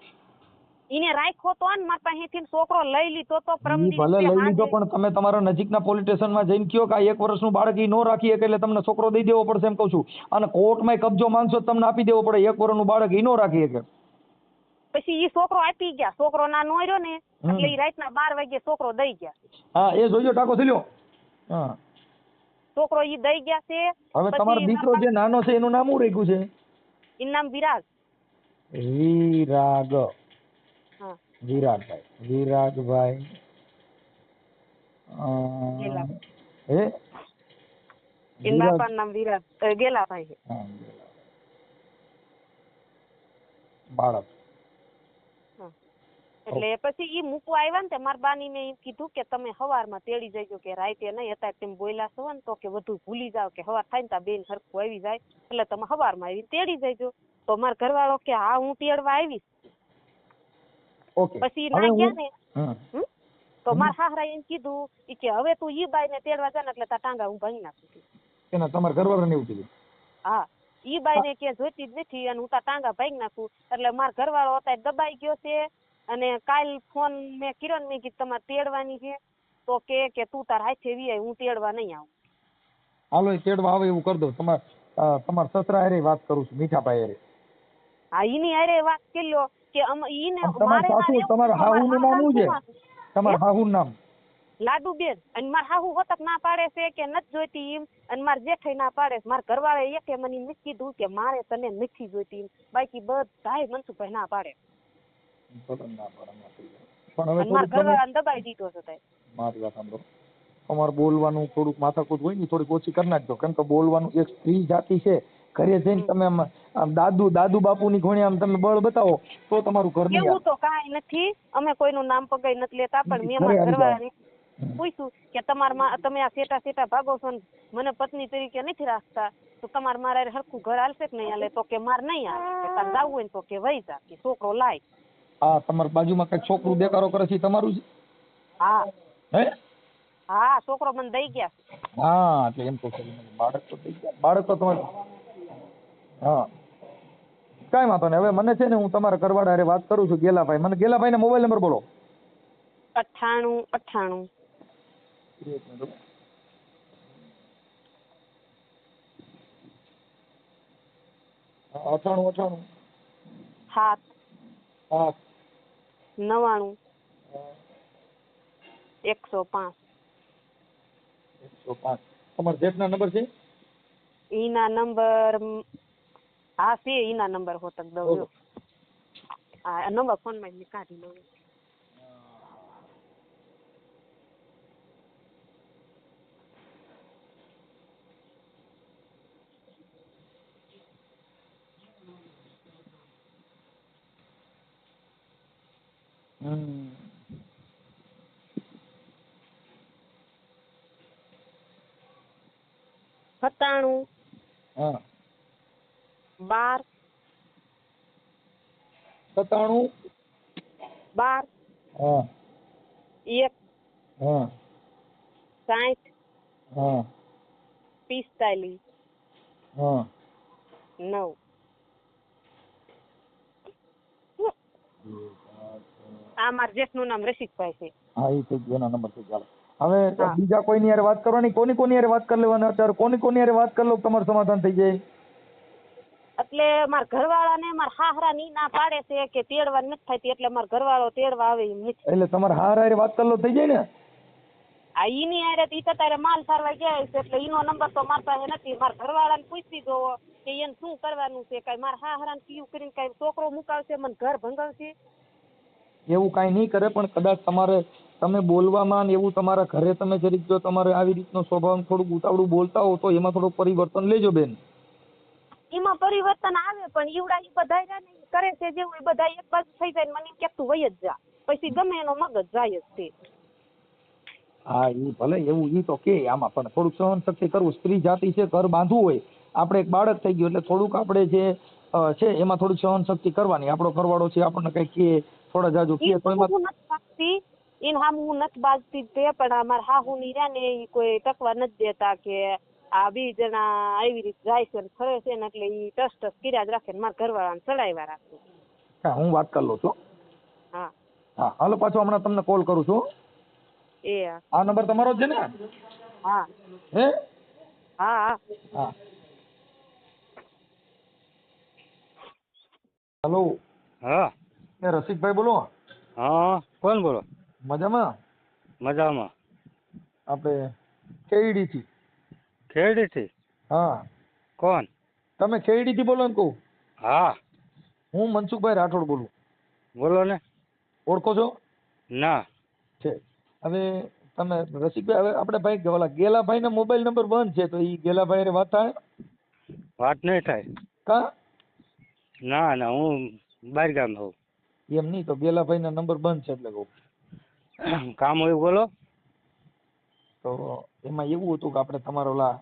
ઈને રાખ્યો તો ને મારા પાસેથી છોકરો લઈ લીધો તો ભલે લઈ લીધો, પણ તમે તમારા નજીકના પોલીસ સ્ટેશનમાં જઈને કયો કે આ 1 વર્ષનું બાળક ઈ નો રાખી શકે એટલે તમને છોકરો દઈ દેવો પડશે એમ કહું છું. અને કોર્ટમાં કબજો માંગશો તમને આપી દેવો પડે. 1 વર્ષનું બાળક ઈ નો રાખી શકે. પછી ઈ છોકરો આપી ગયા. છોકરો ના નો રહ્યો ને એટલે ઈ રાતના 12 વાગે છોકરો દઈ ગયા. હા એ જોઈજો ટાકો થઈ લ્યો. હા છોકરો ઈ દઈ ગયા છે. હવે તમારો દીકરો જે નાનો છે એનું નામ શું રાખ્યું છે? એનું નામ વિરાગ. વિરાગ. વિરાગભાઈ બાપાનું નામ વિરાગ ગેલાભાઈ છે. બાળક એટલે પછી ઈ મૂકવા આવ્યા ને મારા બાની ને એમ કીધું કે તમે સવારમાં તેડી જજો કે રાતે નહીં. અત્યારે તમે બોલ્યા છો ને તો કે બધું ભૂલી જાવ કે સવાર થાય ને ત્યાં બેન હરખું આવી જાય એટલે તમે સવારમાં આવી તેડી જજો. તો મારા ઘરવાળો કે હા હું તેડવા આવીશ. પછી ના ગયા ને તો તો મારા હાહરા એમ કીધું કે હવે તું ઈ બાઈ ને તેડવા જા ને એટલે તારા ટાંગા હું ભાંગી નાખું. એના તમારા ઘરવાળાને એવું કીધું? હા, ઈ બાઈ ને કે જોઈતી જ નથી અને હું તારા ટાંગા ભાંગી નાખું. એટલે મારા ઘરવાળો અત્યારે દબાઈ ગયો છે અને કાલ ફોન મેં કિરણ મેં કીધું તમારે તેડવાની છે તો કે તું તાર હાથે વી આય, હું તેડવા નહીં આવું. હાલો એ તેડવા આવે એવું કરી દો. તમારા સસરા હારે વાત કરું છું, મીઠાભાઈ હારે. હા, ઈની હારે વાત કરી લો કે ઈને તમારા સાસુ તમારા હાહુનું નામ શું છે? તમારા હાહુનું નામ? લાડુબેન. અને મારા હાહુ હોતક ના પાડે છે કે નથી જોઈતી એમ, અને મારા જેઠાઈ ના પાડે છે. મારા ઘરવાળા એકે મને નથી કીધું કે મારે તને નથી જોઈતી એમ, બાકી બધાય મનસુખભાઈ ના પાડે. પણ હવે મારા ઘરવાળાને દબાઈ દીધો છે. મારી વાત સાંભળો, તમારે બોલવાનું થોડુંક માથાકૂટ હોય ને થોડીક ઓછી કરી નાખજો. કેમ કે બોલવાનું એક સ્ત્રી જાતિ છે. ઘરે જઈને તમે આમ દાદુ બાપુની ઘોડે આમ તમે બળ બતાવો તો તમારું ઘર નહીં. એવું તો કાંઈ નથી, અમે કોઈનું નામ પગાઈ નથી લેતા. પણ મેં મારા ઘરવાળાને પૂછ્યું કે તમે આ સેટા ભાગો છો ને મને પત્ની તરીકે નથી રાખતા તો તમારે મારા હરખું ઘર હાલશે કે નહીં હાલે? તો કે મારે નહીં હાલે. તારે જવું હોય ને તો કે વહી જા, કે છોકરો લાય. હા, તમારી બાજુમાં કઈક છોકરું દેકારો કરે છે તમારું છે? હા. હે? હા, છોકરો મને દઈ ગયા. હા, એટલે એમ તો બાળક તો દઈ ગયા. બાળક તો તમારે. હા, કાંઈ વાંધો નહીં. હવે મને છે ને હું તમારા ઘરવાળા હારે વાત કરું છું, ગેલાભાઈ. મને ગેલાભાઈ ના મોબાઈલ નંબર બોલો. 98 98 7 7 99 105. તમારા જેઠના નંબર છે? ઈના નંબર હા છે, ઈના નંબર હોતક દઉં. હા, નંબર ફોન માં કાઢી લઉં. સત્તાણું 12 97 12 1 60 45 9. આ મારા જેઠનું નામ રસિકભાઈ છે. હા, એ થઈ ગયો નંબર થઈ ગયો. હવે બીજા કોઈની હારે વાત કરવાની? કોની હારે વાત કરી લેવાની? અત્યારે કોની હારે વાત કરી લો તમારું સમાધાન થઈ જાય? એટલે મારા ઘરવાળાને મારા હાહરા ની ના પાડે છે કે તેડવા નથી થતી, એટલે મારા ઘરવાળો તેડવા આવે એમ નથી. એટલે તમારા હાહરા હારે વાત કરી લો થઈ જાય ને? આ ઈની હારે ઈ તો તારે માલ સારવા ગયા છે એટલે ઈનો નંબર તો મારા પાસે નથી. મારા ઘરવાળાને પૂછી જોવો કે એને શું કરવાનું છે. કઈ મારા હાહરાને પીયું કરીને કઈ છોકરો મુકાવશે, મને ઘર ભંગાવશે? એવું કાંઈ નહીં કરે, પણ કદાચ તમે બોલવામાં ને એવું તમારા ઘરે તમે જરીક જો તમારે આવી રીતનો સ્વભાવ થોડુંક ઉતાવળું બોલતા હો તો એમાં થોડુંક પરિવર્તન લેજો બેન. એમાં પરિવર્તન આવે પણ ઈવડા ઈ બધા કરે છે જેવું એ બધા એક બાજુ થઈ જાય. મને કે તું વહી જ જા, પછી ગમે એનો મગજ જાય જ તે. હા, એ ભલે એવું ઈ તો કે આમાં પણ થોડુંક સહન શક્તિ કરવું. સ્ત્રી જાતિ છે, ઘર બાંધવું હોય. આપણે એક બાળક થઈ ગયું એટલે થોડુંક આપણે જે છે એમાં થોડીક સહન શક્તિ કરવાની. આપણો ઘરવાળો છે, આપણને કઈ કે થોડા જાજુ કે તો એમાં હું નથી બાજતી, એને હામ હું નથી બાજતી તે, પણ અમારા હાહુ ની રહ્યા ને ઈ કોઈ ટકવા નથી દેતા કે આ 2 જણા આવી રીતે જાય છે ને ફરે છે ને એટલે ઈ ટસ કર્યા જ રાખે ને મારા ઘરવાળાને ચડાવ્યા રાખે. હા, હું વાત કરી લઉં છું. હા હા, હાલો પાછો હમણાં તમને કોલ કરું છું. આ નંબર તમારો જ છે ને? હા. હે? હા. હા. હેલો. હા. રસિકભાઈ બોલો. હા, કોણ બોલો? મજામાં? મજામાં. આપણે ખેડી થી. ખેડી થી? હા. કોણ? તમે ખેડી થી બોલો ને કહું? હા. હું મનસુખભાઈ રાઠોડ બોલું. બોલો ને. ઓળખો છો? ના. છે. હવે તમે રસિકભાઈ, હવે આપણે ભાઈ ઓલા ગેલાભાઈ ના મોબાઈલ નંબર બંધ છે, તો એ ગેલાભાઈ હારે વાત થાય? વાત નહીં થાય. કા? ના ના, હું બહાર ગામ હોઉં. એમ નહીં, તો ગેલાભાઈ ના નંબર બંધ છે એટલે કહું. કામ હોય બોલો. તો એમાં એવું હતું કે આપણે તમારા ઓલા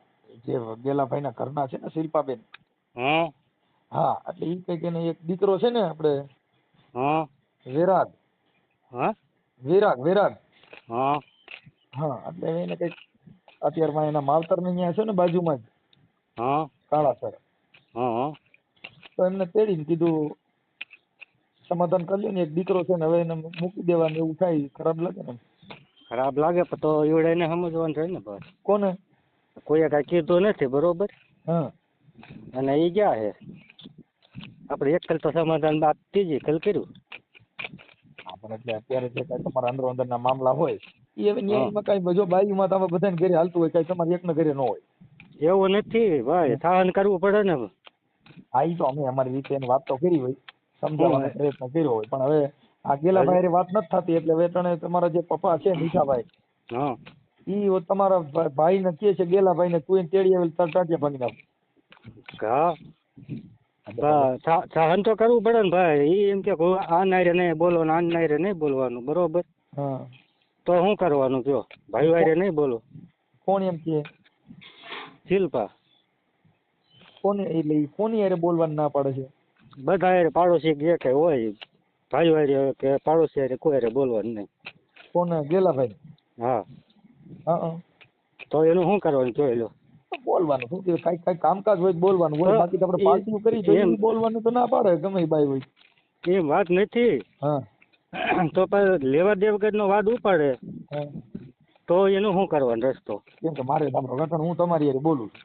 જે ગેલાભાઈ ના ઘરના છે ને શિલ્પાબેન. હા, એટલે એ કઈક એને એક દીકરો છે ને આપણે વિરાગ. હા. વિરાગ. હા હા એટલે એને કઈક અત્યારમાં એના માવતર ને અહીંયા છે ને બાજુમાં જ હા કાળાસર, હા તો એમને તેડીને કીધું સમાધાન કરી લે ને, એક દીકરો છે ને હવે એને મૂકી દેવાનું એવું થાય, ખરાબ લાગે ને. ખરાબ લાગે પણ તો એવડે એને સમજવાનું છે ને ભાઈ. કોને? કોઈએ કાંઈ કીધું નથી બરોબર. હા અને એ ગયા છે આપણે એક કલ તો સમાધાન બાદ ત્રીજી કલ કર્યું. પણ એટલે અત્યારે જે કાંઈ તમારા અંદરો અંદરના મામલા હોય એ હવે ન્યાયમાં કાંઈ જો બાયુમાં તમે બધાને ઘરે હાલતું હોય કાંઈ તમારે એકને ઘરે ન હોય. એવું નથી ભાઈ, સહન કરવું પડે ને. હા ઈ તો અમે અમારી રીતે એની વાત તો કરી હોય, સમજાવવાનો પ્રયત્ન કર્યો હોય, પણ હવે આ ગેલાભાઈ હારે વાત નથી થતી એટલે વેટણે તમારા જે પપ્પા છે મીઠાભાઈ, હા ઈ તમારા ભાઈ ને કહે છે ગેલાભાઈ ને તું એને તેડી આવેલ તાર ટાંટિયા ભાંગી નાખ. હા સહન તો કરવું પડે ને ભાઈ. ઈ એમ કે આ નાયરે નહીં બોલવાનું, આ નાયરે નહીં બોલવાનું બરોબર. હા તો શું કરવાનું કયો? ભાઈ વાયરે નહીં બોલો. કોણ એમ કે? શિલ્પા. કોને એટલે કોની હારે બોલવાનું ના પાડે છે? બધા હારે પાડોશી જે કઈ હોય ભાઈ વાયરે કે પાડોશી હારે કોઈ હારે બોલવાનું નહીં. કોને? ગેલાભાઈ? હા હા તો એનું શું કરવાનું જોઈ લો. બોલવાનું શું કે કઈ કામકાજ હોય બોલવાનું હોય, બાકી તો આપણે પાર્ટીઓ કરી તો એમ બોલવાનું તો ના પાડે ગમે બાઈ હોય. એમ વાત નથી. હા તો પણ લેવા દે વગરનો વાદ ઉપાડે તો એનું શું કરવાનું રસ્તો? કેમ કે મારે તમારો હું તમારી હારે બોલું છું,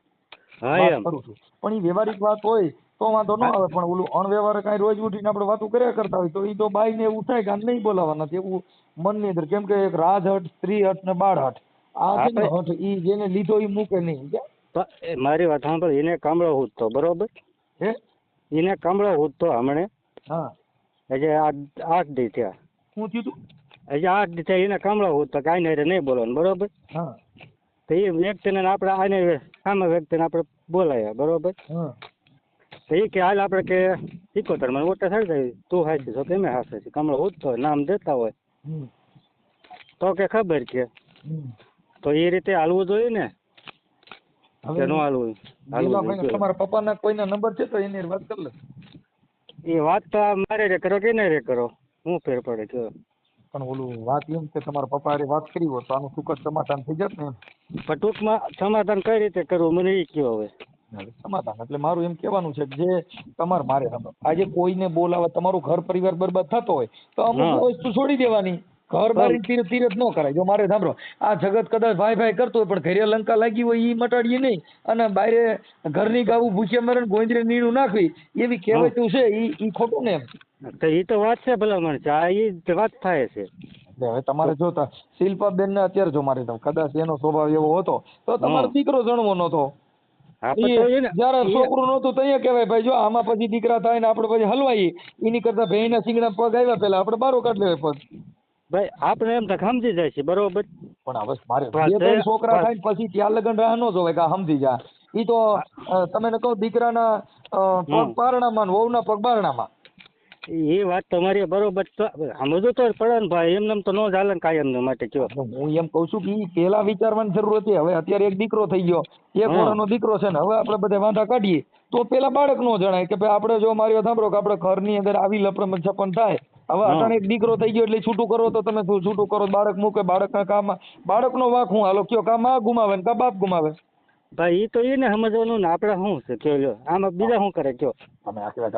હા એમ કરું છું, પણ એ વ્યવહારિક વાત હોય તો વાંધો ન આવે, પણ ઓલું અણવ્યવહારે કાંઈ રોજ ઉઠીને આપણે વાતો કર્યા કરતા હોય તો એ તો બાઈ ને એવું થાય કે આ નહીં બોલાવાના એવું મનની અંદર. કેમ કે એક રાજહટ, સ્ત્રી હટ ને બાળ હટ, આ છે ને હઠ ઈ જેને લીધો ઈ મૂકે નહીં. મારી વાત સાંભળ, એને કામળો હૂતો બરોબર હે? એને કામળો હૂતો હમણે હા હજે 8 દી થયા. શું થયું તું? હજે 8 દી થયા એને કામળો હૂતો કાંઈ નહીં નહીં બોલવાનું બરોબર. હા તો એ વ્યક્તિને આપણે આને સામે વ્યક્તિને આપણે બોલાયા બરોબર. હા તો એ કે હાલ આપણે કે 71 મને ઓટા સર્જાવી તું હાચી છો કે મેં હાચી છે, કામળો હૂતો નામ દેતા હોય તો કે ખબર કે તો એ રીતે હાલવું જોઈએ ને કે નો હાલવું? તમારા પપ્પાના કોઈના નંબર છે તો એની વાત કરી લે. એ વાત તો મારે રે કરો કે નહીં રે કરો, હું ફેર પડે કયો? પણ ઓલું વાત એમ કે તમારા પપ્પા હારે વાત કરી હોય તો આનું સુખદ સમાધાન થઈ જત ને. પણ ટૂંકમાં સમાધાન કઈ રીતે કરવું મને એ કયો હવે. સમાધાન એટલે મારું એમ કહેવાનું છે કે જે તમારે મારે આજે કોઈને બોલાવે તમારું ઘર પરિવાર બરબાદ થતો હોય તો અમુક વસ્તુ છોડી દેવાની. ઘર બારી તીરથ ન કરાય. જો મારે સાંભળો, આ જગત કદાચ ભાઈ ભાઈ કરતો હોય પણ ઘરે લંકા લાગી હોય એ મટાડીએ નહીં, અને બારે ઘરની ગાવું ભૂખ્યા મરણ ગોંદરે નીણું નાખવી એવી કહેવાતું છે એ ખોટું ને એમ. તો એ તો વાત છે ભલામણ છે, આ એ વાત થાય છે. હવે તમારે જોતા શિલ્પાબેન ને અત્યારે જો મારે કદાચ એનો સ્વભાવ એવો હતો તો તમારો દીકરો જણવો નતો. જયારે છોકરું નતું તો કહેવાય ભાઈ જો આમાં પછી દીકરા થાય ને આપણે પછી હલવાઈ એની કરતા ભેંના સિંગડા પગ આવ્યા પેલા આપણે બારો કાઢ લેવાય પગ. ભાઈ આપણે એમ તો સમજી જાય છે બરોબર, પણ હવે મારે બે ત્રણ છોકરા થાય પછી ત્યાં લગન રાહ ન જોવાય કે સમજી જા. ઈ તો તમે કહો દીકરાના પગ પારણામાં ને વહુના પગ બારણામાં. એ વાત તમારી બરોબર, સમજવું તો પડે ને ભાઈ, એમને તો ન ચાલે ને કાયમ માટે કયો. હું એમ કઉ છું કે પેલા વિચારવાની જરૂર હતી. હવે અત્યારે એક દીકરો થઈ ગયો, 1 વર્ષનો દીકરો છે ને હવે આપણે બધા વાંધા કાઢીએ તો પેલા બાળક નો જણાય કે ભાઈ આપણે જો મારી વાત સાંભળો કે આપણે ઘરની અંદર આવી લપડમ છપન થાય. હવે અટાણે એક દીકરો થઈ ગયો એટલે છૂટું કરો તો તમે છૂટું કરો, બાળક મૂકે, બાળકના કામમાં બાળકનો વાંક હું હાલો કયો, કા માં ગુમાવે ને કા બાપ ગુમાવે. ભાઈ એ તો એને સમજવાનું ને આપણે શું છે કયો લ્યો, આમાં બીજા શું કરે કયો.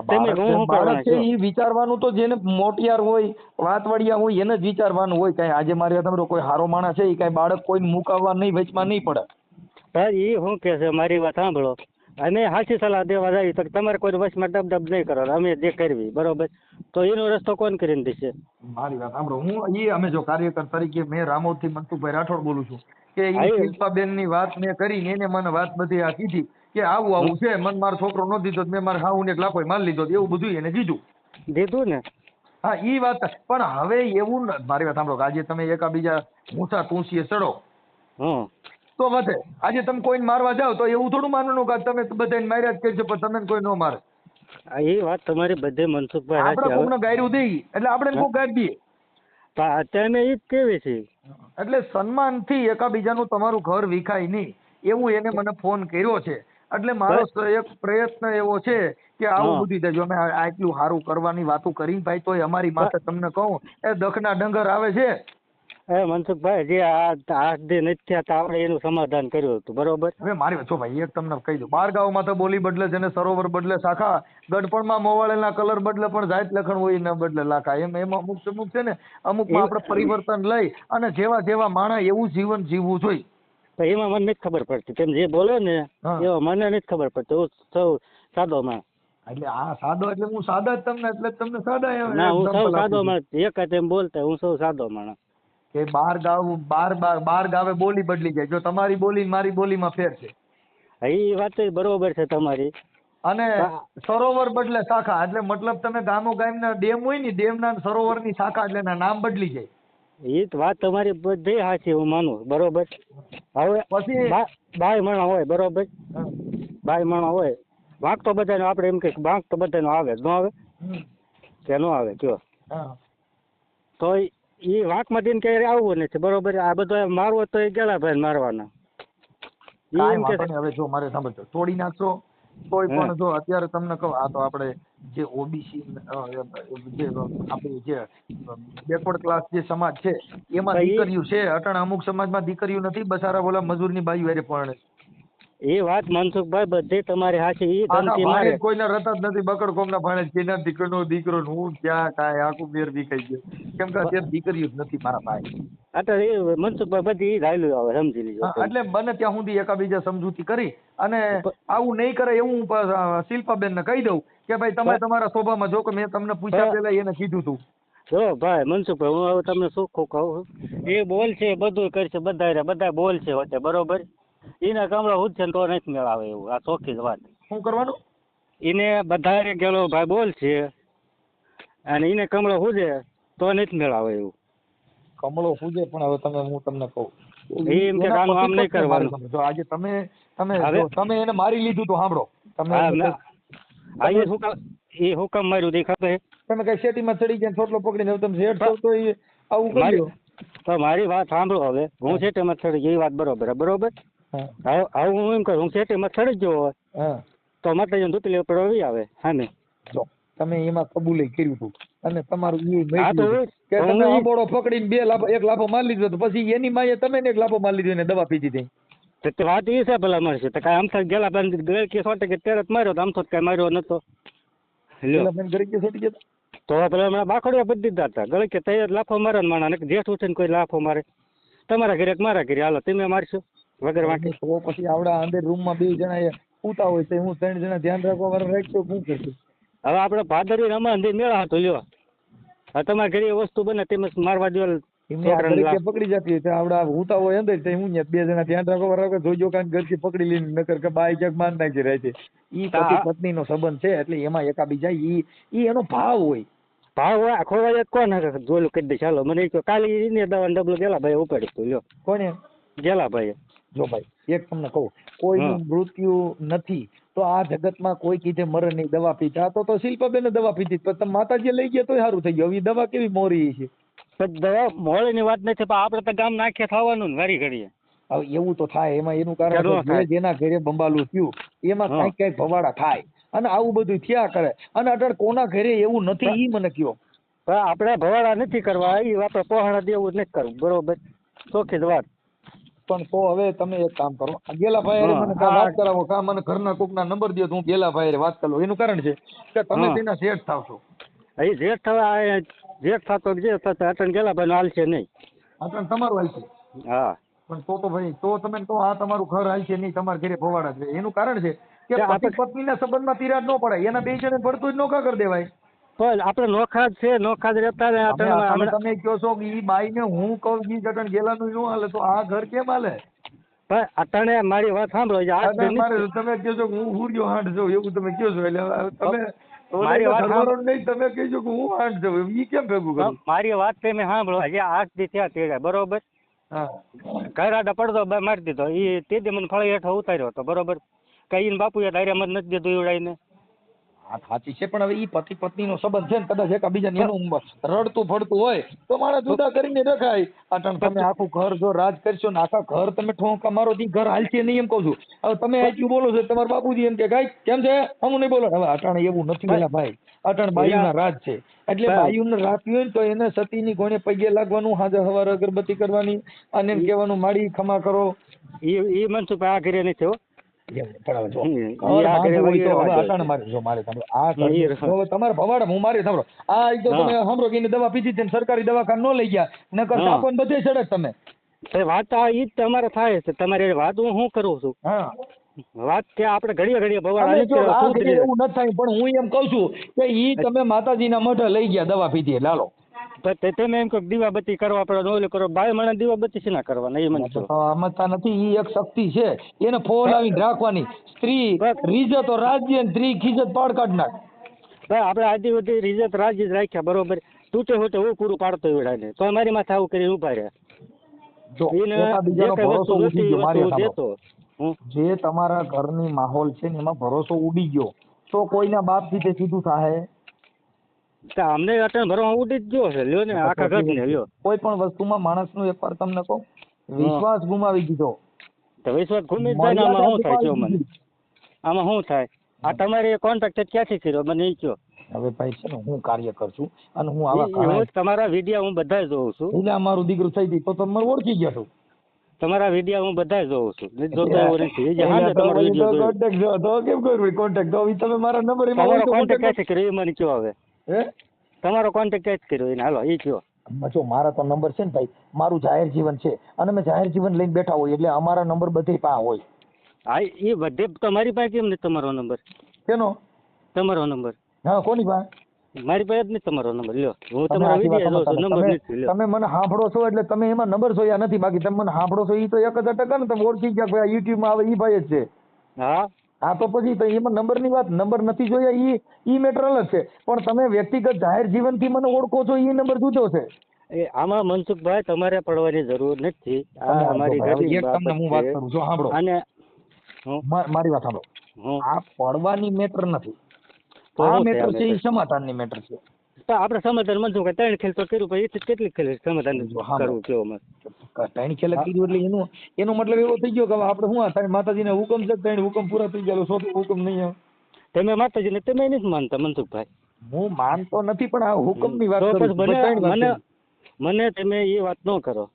બાળક છે એ વિચારવાનું તો જેને મોટિયાર હોય વાતવાડિયા હોય એને જ વિચારવાનું હોય. કઈ આજે મારી તમારો કોઈ હારો માણસ છે એ કઈ બાળક કોઈને મુકાવવા નહીં, વચમાં નહીં પડે. ભાઈ એ શું કે છે, મારી વાત સાંભળો, અમે સાચી સલાહ દેવા જઈએ તો તમારે કોઈ વચમાં ડબ નહીં કરો, અમે જે કરવી બરોબર તો એનો રસ્તો કોણ કરીને દેશે? મારી વાત સાંભળો, હું અમે જો કાર્યકર તરીકે મેં રામોદથી મનસુખભાઈ રાઠોડ બોલું છું કે શિલ્પાબેન ની વાત મેં કરીને એને મને વાત બધી આ કીધી કે આવું આવું છે, મને મારો છોકરો ન દીધો, મેં મારા હાહુ ને એક લાખો માલ લીધો, એવું બધું એને દીધું ને. હા ઈ વાત, પણ હવે એવું મારી વાત સાંભળો, આજે તમે એકાબીજા ઊંચા તુંસીએ ચડો તો વધે. આજે તમે કોઈને મારવા જાવ તો એવું થોડું માનવાનું કે તમે બધાને માર્યા જ કરશો પણ તમે કોઈ ન મારે. એ વાત તમારી બધે મનસુખભાઈ, આપણે કોકને ગાયરું દઈએ એટલે આપણે કોક ગાડી દઈએ. તમે એ જ કેવી છે એટલે સન્માનથી એકાબીજાનું તમારું ઘર વિખાય નહીં એવું એને મને ફોન કર્યો છે. એટલે મારો એક પ્રયત્ન એવો છે કે આવું બધું થાય. જો અમે આટલું સારું કરવાની વાતો કરી ભાઈ તોય અમારી માથે તમને કહું એ દખના ડંગર આવે છે મનસુખભાઈ જે આ 8 દી નથી થયા તો આપણે એનું સમાધાન કર્યું હતું બરોબર. હવે મારી જો ભાઈ એક તમને કહી દઉં, 12 ગામમાં તો બોલી બદલે છે ને સરોવર બદલે શાખા, ગઢપણમાં મોવાળેના કલર બદલે પણ જાત લખણ હોય ન બદલે લાખા. એમાં અમુક છે ને અમુકમાં આપણે પરિવર્તન લઈ અને જેવા માણસ એવું જીવન જીવવું જોઈએ. તો એમાં મને નથી ખબર પડતી, તેમ જે બોલે ને એમાં મને નથી ખબર પડતી. હું સૌ સાદો માં એટલે આ સાદો એટલે હું સાદા જ તમને એટલે તમને સાદા ના, હું સૌ સાદો માં એક તેમ બોલતા હું સૌ સાદો માણસ. કે 12 ગાવે બોલી બદલી જાય. જો તમારી બોલી મારી બોલીમાં ફેર છે. એ વાત બરોબર છે તમારી. અને સરોવર બદલે શાખા એટલે મતલબ તમે ગામના ડેમ હોય ને ડેમના સરોવરની શાખા એટલે એના નામ બદલી જાય. એ વાત તમારી બધી સાચી, હું માનું બરોબર. હવે પછી બાય માણસ હોય બરોબર, બાય માણસ હોય વાંક તો બધાનો આપણે એમ કે વાંક તો બધાનો આવે ન આવે કે ન આવે કયો. તો એ વાંકમાં દિન ક્યારે આવવું નથી બરોબર. આ બધો મારવો તો એ ગેલા ભાઈ મારવાના. હવે જો મારે સાંભળજો તોડી નાખશો તોય પણ જો અત્યારે તમને કહું આ તો આપણે જે ઓબીસી જે આપણું જે બેકવર્ડ ક્લાસ જે સમાજ છે એમાં દીકરીઓ છે. અટાણે અમુક સમાજમાં દીકરીઓ નથી, બસારા બોલા મજૂરની બાઈ હારે પરણે. એ વાત મનસુખભાઈ બધી તમારી સાચી. ઈ ધમકી મારે કોઈને રતા જ નથી. બકડ કોમના ભાણે કેના દીકરો હું ક્યાં કાંઈ આખું મેર વિકાઈ ગયો. કેમ કે અત્યારે દીકરીઓ જ નથી મારા ભાઈ. અત્યારે એ મનસુખભાઈ બધી રાયલું આવે સમજી લીધો. એટલે બને ત્યાં સુધી એકાબીજા સમજૂતી કરી અને આવું નહીં કરે એવું હું શિલ્પાબેન ને કહી દઉં કે ભાઈ તમે તમારા શોભામાં જો કે મેં તમને પૂછ્યા પેલા એને કીધું તું. જો ભાઈ મનસુખભાઈ હું હવે તમને શું કહું, એ બોલ છે બધું કરશે, બધા બોલ છે વચ્ચે બરોબર. એને કમળો હુજ છે તો નથી મેળ આવે એવું, આ ચોખ્ખી જ વાત. શું કરવાનું? એને બધા ગેલો ભાઈ બોલ છે અને એને કમળો હુજે તો નથી મેળ આવે એવું. કમળો હુજે પણ હવે હું તમને કહું એમ કે આમ નહીં કરવાનું. જો આજે તમે એને મારી લીધું તો સાંભળો એ હુકમ માર્યું તે ખબર તમે કઈ શેટીમાં ચડી ગયા છોટલો પકડીને તમે શેઠ છો તો આવું કર્યું. તો મારી વાત સાંભળો. હવે હું શેટીમાં ચડી ગઈ એ વાત બરોબર બરોબર. હવે હું એમ કહું હું શેટીમાં ચડી ગયો હોય તો માતાજી દૂતલી ઉપર આવી આવે હા ને. જો તમે એમાં કબૂલે કર્યું હતું અને તમારું કે તમે આંબોળો પકડીને એક લાફો મારી લીધો તો પછી એની માએ તમે એક લાફો મારી લીધો ને દવા પીધી હતી. વાત એ છે પેલા મળશે તો કઈ આમ થાય ગેલા બંધ ગયે કે 100% તરત માર્યો તો આમ તો કઈ માર્યો નતો. તો પેલા હમણાં બાખડિયા બધી દીધા હતા ગળે કે તૈયાર લાફો મારે ને માણા જેઠ ઉઠે ને કોઈ લાફો મારે તમારા ઘરે મારા ઘરે હાલો તમે મારશો વગર વાંકે. તો પછી આવડા અંદર રૂમમાં 2 જણા પૂતા હોય તો હું 3 જણા ધ્યાન રાખવા વાળા રાખતો શું કરશું. હવે આપણે ભાદરવી રમા મેળા હતો લ્યો હવે તમારા ઘરે વસ્તુ બને તમે મારવા દો પકડી જતી હોય આવડા હુતા હોય અંદર તો હું 2 જણા ધ્યાન રાખવા વાળા જોજો કાંઈક ઘરથી પકડી લઈને નકર કે બાઈ જગ માન નાખી રહે છે. ઈ પતિ પત્ની નો સંબંધ છે એટલે એમાં એકાબીજા ઈ એનો ભાવ હોય ખોવાય કોણ જોયેલું કરી દે. ચાલો મને કાલે એને દવા ડબલું ગેલા ભાઈ ઉપાડી તું લ્યો. કોને? ગેલા ભાઈ. જો ભાઈ એક તમને કહું કોઈનું મૃત્યુ નથી તો આ જગતમાં કોઈ કીધે મરે નહીં દવા પીતા તો શિલ્પાબેન દવા પીતી તમે માતાજી લઈ ગયા તો સારું થઈ ગયું. હવે દવા કેવી મોરી છે? દવા મોળે ની વાત નથી પણ આપડે તો ગામ નાખે થવાનું ને વારી ઘડીએ. હવે એવું તો થાય એમાં એનું કારણ જેના ઘરે બંબાલું થયું એમાં કઈક ભવાડા થાય અને આવું બધું થયા કરે અને અટલ કોના ઘરે એવું નથી ઈ મને કયો. આપણે ભવાડા નથી કરવા એ આપણે પહોળા દેવું નથી કરવું બરોબર ચોખ્ખી જ વાત. પણ તો હવે તમે એક કામ કરો ગેલાભાઈ મને વાત કરાવો કા મને ઘરના કોક ના નંબર દો તો હું ગેલાભાઈ વાત કરું. એનું કારણ છે કે તમે તેના શેઠ થાવશો. એ જેઠ થવા જેઠ થતો જે થતા અટન ગેલાભાઈ નો હાલશે નહીં. અટન તમારું હાલશે. હા પણ તો ભાઈ તો તમે તો આ તમારું ઘર હાલશે નહીં તમારા ઘરે ભવાડા છે. એનું કારણ છે કે પતિ પત્નીના સંબંધમાં તિરાડ ન પડાય એના 2 જણે પડતું જ નોખા કરી દેવાય. પણ આપણે નોખા જ છે નોખા જ રહેતા તમે કહો છો કે ઈ બાઈ ને હું કહું ઈ જટણ ગેલાનું ન હાલે તો આ ઘર કેમ હાલે? પણ અટાણે મારી વાત સાંભળો તમે કહો છો હું હુરિયો હાંડ છું એવું તમે કહો છો એટલે તમે મારી વાત નહીં તમે કહેજો કે હું હાંડ છું ઈ કેમ ભેગું કરું? મારી વાત તમે સાંભળો હજી 8 દી થયા તેડા બરોબર. ઘરાડા પડદો મારી દીધો એ તે મને ફળી હેઠો ઉતાર્યો હતો બરોબર. કઈ બાપુએ ડાયરા મત નથી દીધું એવડાઈને. હા સાચી છે પણ હવે ઈ પતિ પત્ની નો સંબંધ છે ને કદાચ એકાબીજાને એનું રડતું ફડતું હોય તો માણસ જુદા કરીને રખાય. અટણ તમે આખું ઘર જો રાજ કરશો ને આખા ઘર તમે ઠોંકા મારો તી ઘર હાલશે નહીં એમ કહું છું. હવે તમે આટલું બોલો છો તમારા બાપુજી એમ કે કાઈ કેમ છે હું નહીં બોલો. હવે અટાણે એવું નથી પેલા ભાઈ અટણ બાયુના રાત છે એટલે બાયુને રાખ્યું હોય ને તો એને સતીની કોણે પગે લાગવાનું, હાજર હવાર અગરબત્તી કરવાની અને એમ કહેવાનું માડી ખમા કરો. એ મનસુખભાઈ આ ઘરે નથી થયો. તમારે ભવાડા હું મારી સાંભળો આ તો તમે સાંભળો કે દવા પીધી સરકારી દવાખાને ન લઈ ગયા નકર તાપન બધે ચડે તમે. વાત ઈ જ તમારે થાય છે. તમારે વાત હું કરું છું. હા વાત કે આપણે ઘડીએ ભવાડા એવું નથી થાય પણ હું એમ કઉ છું કે ઈ તમે માતાજીના મઢે લઈ ગયા દવા પીધી લાલો. તમે એમ કહો દીવાબત્તી કરવા પડે ઓલું કરો બાય મને દીવાબત્તી છે ના કરવાના એ મને અમતા નથી. ઈ એક શક્તિ છે એને ફોલાવીને રાખવાની. સ્ત્રી રીઝ તો રાજ્ય ને સ્ત્રી ખીજત પાડ કાઢ નાખ. આપણે આદિ બધી રીઝત રાજ્ય જ રાખ્યા બરોબર. તૂટે હોતે હું પૂરું પાડતો એવડાને તો અમારી માથે આવું કરીને ઉભા રહ્યા. જે તમારા ઘરની માહોલ છે ને એમાં ભરોસો ઉડી ગયો તો કોઈના બાપ થી સીધું થાય. અમને અટણ ભરવા ઉડી જ ગયો છે લ્યો ને આખા ઘર ને લ્યો. કોઈ પણ વસ્તુમાં માણસનું એકવાર તમને કહું વિશ્વાસ ગુમાવી દીધો તો વિશ્વાસ ગુમી જાય ને આમાં શું થાય કયો મને આમાં શું થાય? આ તમારે કોન્ટ્રાક્ટ ક્યાંથી કર્યો મને એ કયો. હવે ભાઈ છે ને હું કાર્ય કરશું અને હું આવા તમારા વિડીયો હું બધા જોઉં છું. એટલે અમારું દીકરું થઈ ગયું તો તમે ઓળખી ગયા છો. તમારા વિડીયો હું બધા જોઉં છું. તમે મારા નંબર કોન્ટેક્ટ ક્યાંથી કર્યો એ મને કયો હવે. તમારો કોન્ટેક્ટ ક્યાંથી કર્યો એને હાલો એ કયો. જો મારા તો નંબર છે ને ભાઈ મારું જાહેર જીવન છે અને મેં જાહેર જીવન લઈને બેઠા હોય એટલે અમારા નંબર બધે પા હોય. હા એ બધે તમારી પાસે કેમ નહીં તમારો નંબર? કેનો તમારો નંબર? હા કોની પાસે? મારી પાસે જ નહીં તમારો નંબર. લ્યો હું તમારો વિડીયો જોઉં છું નંબર નથી. તમે મને સાંભળો છો એટલે તમે એમાં નંબર જોયા નથી બાકી તમે મને સાંભળો છો એ તો 1000% ને તમે ઓળખી ગયા ભાઈ યુટ્યુબ માં આવે એ ભાઈ જ છે. હા હા તો પછી તો એમાં નંબર ની વાત નંબર નથી જોયા ઈ મેટર અલગ છે પણ તમે વ્યક્તિગત જાહેર જીવન થી મને ઓળખો છો એ નંબર જુદો છે. આમાં મનસુખભાઈ તમારે પડવાની જરૂર નથી. આ અમારી ઘરની તમને હું વાત કરું છું સાંભળો અને મારી વાત સાંભળો. આ પડવાની મેટર નથી. આ મેટર છે એ સમાધાનની મેટર છે. તો આપણે સમાધાન મનસુખભાઈ 3 ખેલ તો કર્યું પછી કેટલી ખેલ સમાધાન કરવું કેવો મને 3 ખેલ કર્યું એટલે એનો મતલબ એવો થઈ ગયો કે આપણે શું આ માતાજીના હુકમ છે 3 હુકમ પૂરા થઈ ગયા સોતો હુકમ નહીં આવે. તમે માતાજીને તમે નથી માનતા મનસુખભાઈ? હું માનતો નથી પણ આ હુકમની વાત કરું મને તમે એ વાત ન કરો.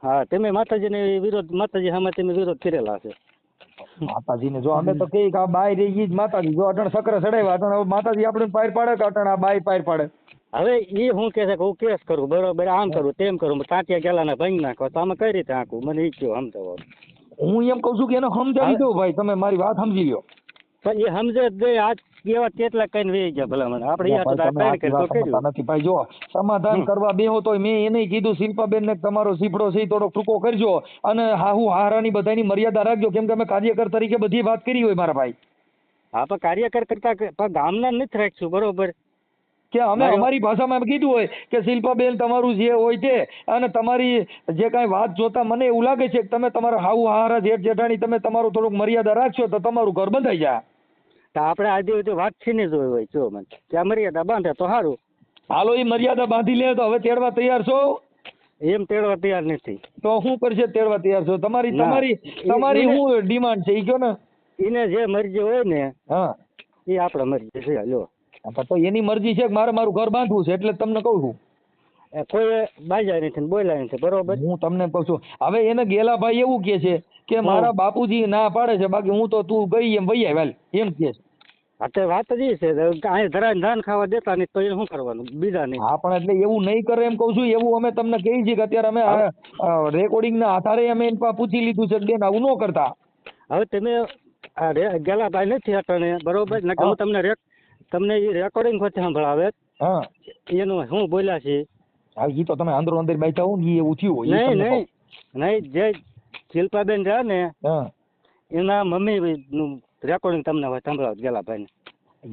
હા તમે માતાજીને વિરોધ માતાજી સામે તમે વિરોધ કરેલા છે. માતાજીને જો અમે તો કઈ આ બાય રહી જ માતાજી જો અટણ સકર સડાવ્યા અટણ માતાજી આપણે પાર પાડે કે અટણ આ બાય પાર પાડે. હવે એ હું કે છે કે હું કેસ કરું બરોબર આમ કરું તેમ કરું ટાંટિયા ગેલાના ભાંગી નાખો તો આમાં કઈ રીતે આંકું મને એ કયો સમજાવો. હું એમ કઉ છું કે એને સમજાવી દો ભાઈ તમે મારી વાત સમજી લો. પણ એ સમજે જ આજ એવા કેટલા કઈ વહી ગયા ભલા મને આપણે નથી ભાઈ જો સમાધાન કરવા બેહો તો મેં એને કીધું શિલ્પાબેન ને તમારો સીફડો છે થોડો ટૂંકો કરજો અને હાહુ હારાની બધાની મર્યાદા રાખજો કેમ કે અમે કાર્યકર તરીકે બધી વાત કરી હોય મારા ભાઈ. હા પણ કાર્યકર કરતા ગામના નથી રાખશું બરોબર કે અમે અમારી ભાષામાં કીધું હોય કે શિલ્પાબેન તમારું જે હોય તે અને તમારી જે કાંઈ વાત જોતા મને એવું લાગે છે કે તમે તમારા હાહુ હારા જેઠ જેઠાણી તમે તમારું થોડુંક મર્યાદા રાખશો તો તમારું ઘર બંધાઈ જાય. આપણે આજે વાત છીને જોઈ હોય જો મને ત્યાં મર્યાદા બાંધે તો સારું. હાલો એ મર્યાદા બાંધી લે તો હવે તેડવા તૈયાર છો? એમ તેડવા તૈયાર નથી. તો શું કરશે તેડવા તૈયાર છો? તમારી તમારી શું ડિમાન્ડ છે એ કયો ને. એને જે મરજી હોય ને હા એ આપણા મરજી છે. લ્યો તો એની મરજી છે કે મારે મારું ઘર બાંધવું છે એટલે તમને કહું છું. કોઈ બાજા નથી બોલ્યા નથી બરોબર. હું તમને કહું છું હવે એને ગેલાભાઈ એવું કે છે કે મારા બાપુજી ના પાડે છે બાકી હું તો તું ગઈ એમ વૈયા વેલ એમ કે છે. હા તો વાત જ છે અહીં ધરાને ધાન ખાવા દેતા નહીં તો એને શું કરવાનું બીજા નહીં. હા પણ એટલે એવું નહીં કરે એમ કહું છું. એવું અમે તમને કહી છીએ કે અત્યારે અમે રેકોર્ડિંગ ના આધારે અમે એને પૂછી લીધું છે બેન આવું ન કરતા. હવે તમે ગેલાભાઈ નથી અટાણે બરોબર ને હું તમને એ રેકોર્ડિંગ વચ્ચે સંભળાવે એનું શું બોલ્યા છે. હા એ તો તમે અંદરો અંદર બેઠા હો ને એવું થયું હોય. નહીં જે શિલ્પાબેન રહ્યા ને એના મમ્મી નું રેકોર્ડિંગ તમને સંભળાવ ગેલાભાઈ ને.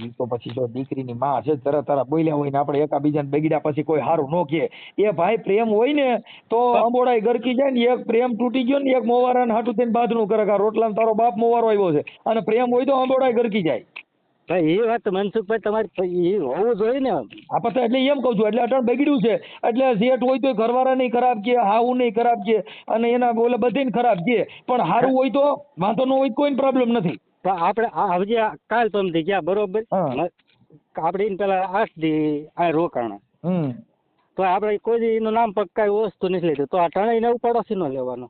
એ તો પછી જો દીકરીની માં છે તરત બોલ્યા હોય ને આપણે એકાબીજાને બગડ્યા પછી કોઈ સારું ન કહે. એ ભાઈ પ્રેમ હોય ને તો અંબોડાઈ ગરકી જાય ને એક પ્રેમ તૂટી ગયો ને એક મોવારા ને હાટું થઈને બાંધણું કરે કે રોટલા તારો બાપ મોવારો આવ્યો છે અને પ્રેમ હોય તો અંબોડાઈ ગરકી જાય. ભાઈ એ વાત મનસુખભાઈ તમારી એ હોવું જોઈએ ને. આ પછી એટલે એમ કહું છું એટલે અટણ બગડ્યું છે એટલે જેઠ હોય તો ઘરવાળા નહીં ખરાબ કે હાવું નહીં ખરાબ છે અને એના બોલે બધી ખરાબ છે પણ સારું હોય તો વાંધો ન હોય કોઈ પ્રોબ્લેમ નથી. આપણે હજી કાલ પરમથી ગયા બરોબર આપણે એને પેલા 8 દી આ રોકાણા તો આપણે કોઈ દી એનું નામ પગ કઈ વસ્તુ નથી લીધું તો આ ટાણે એને ઉપાડોશી નો લેવાનો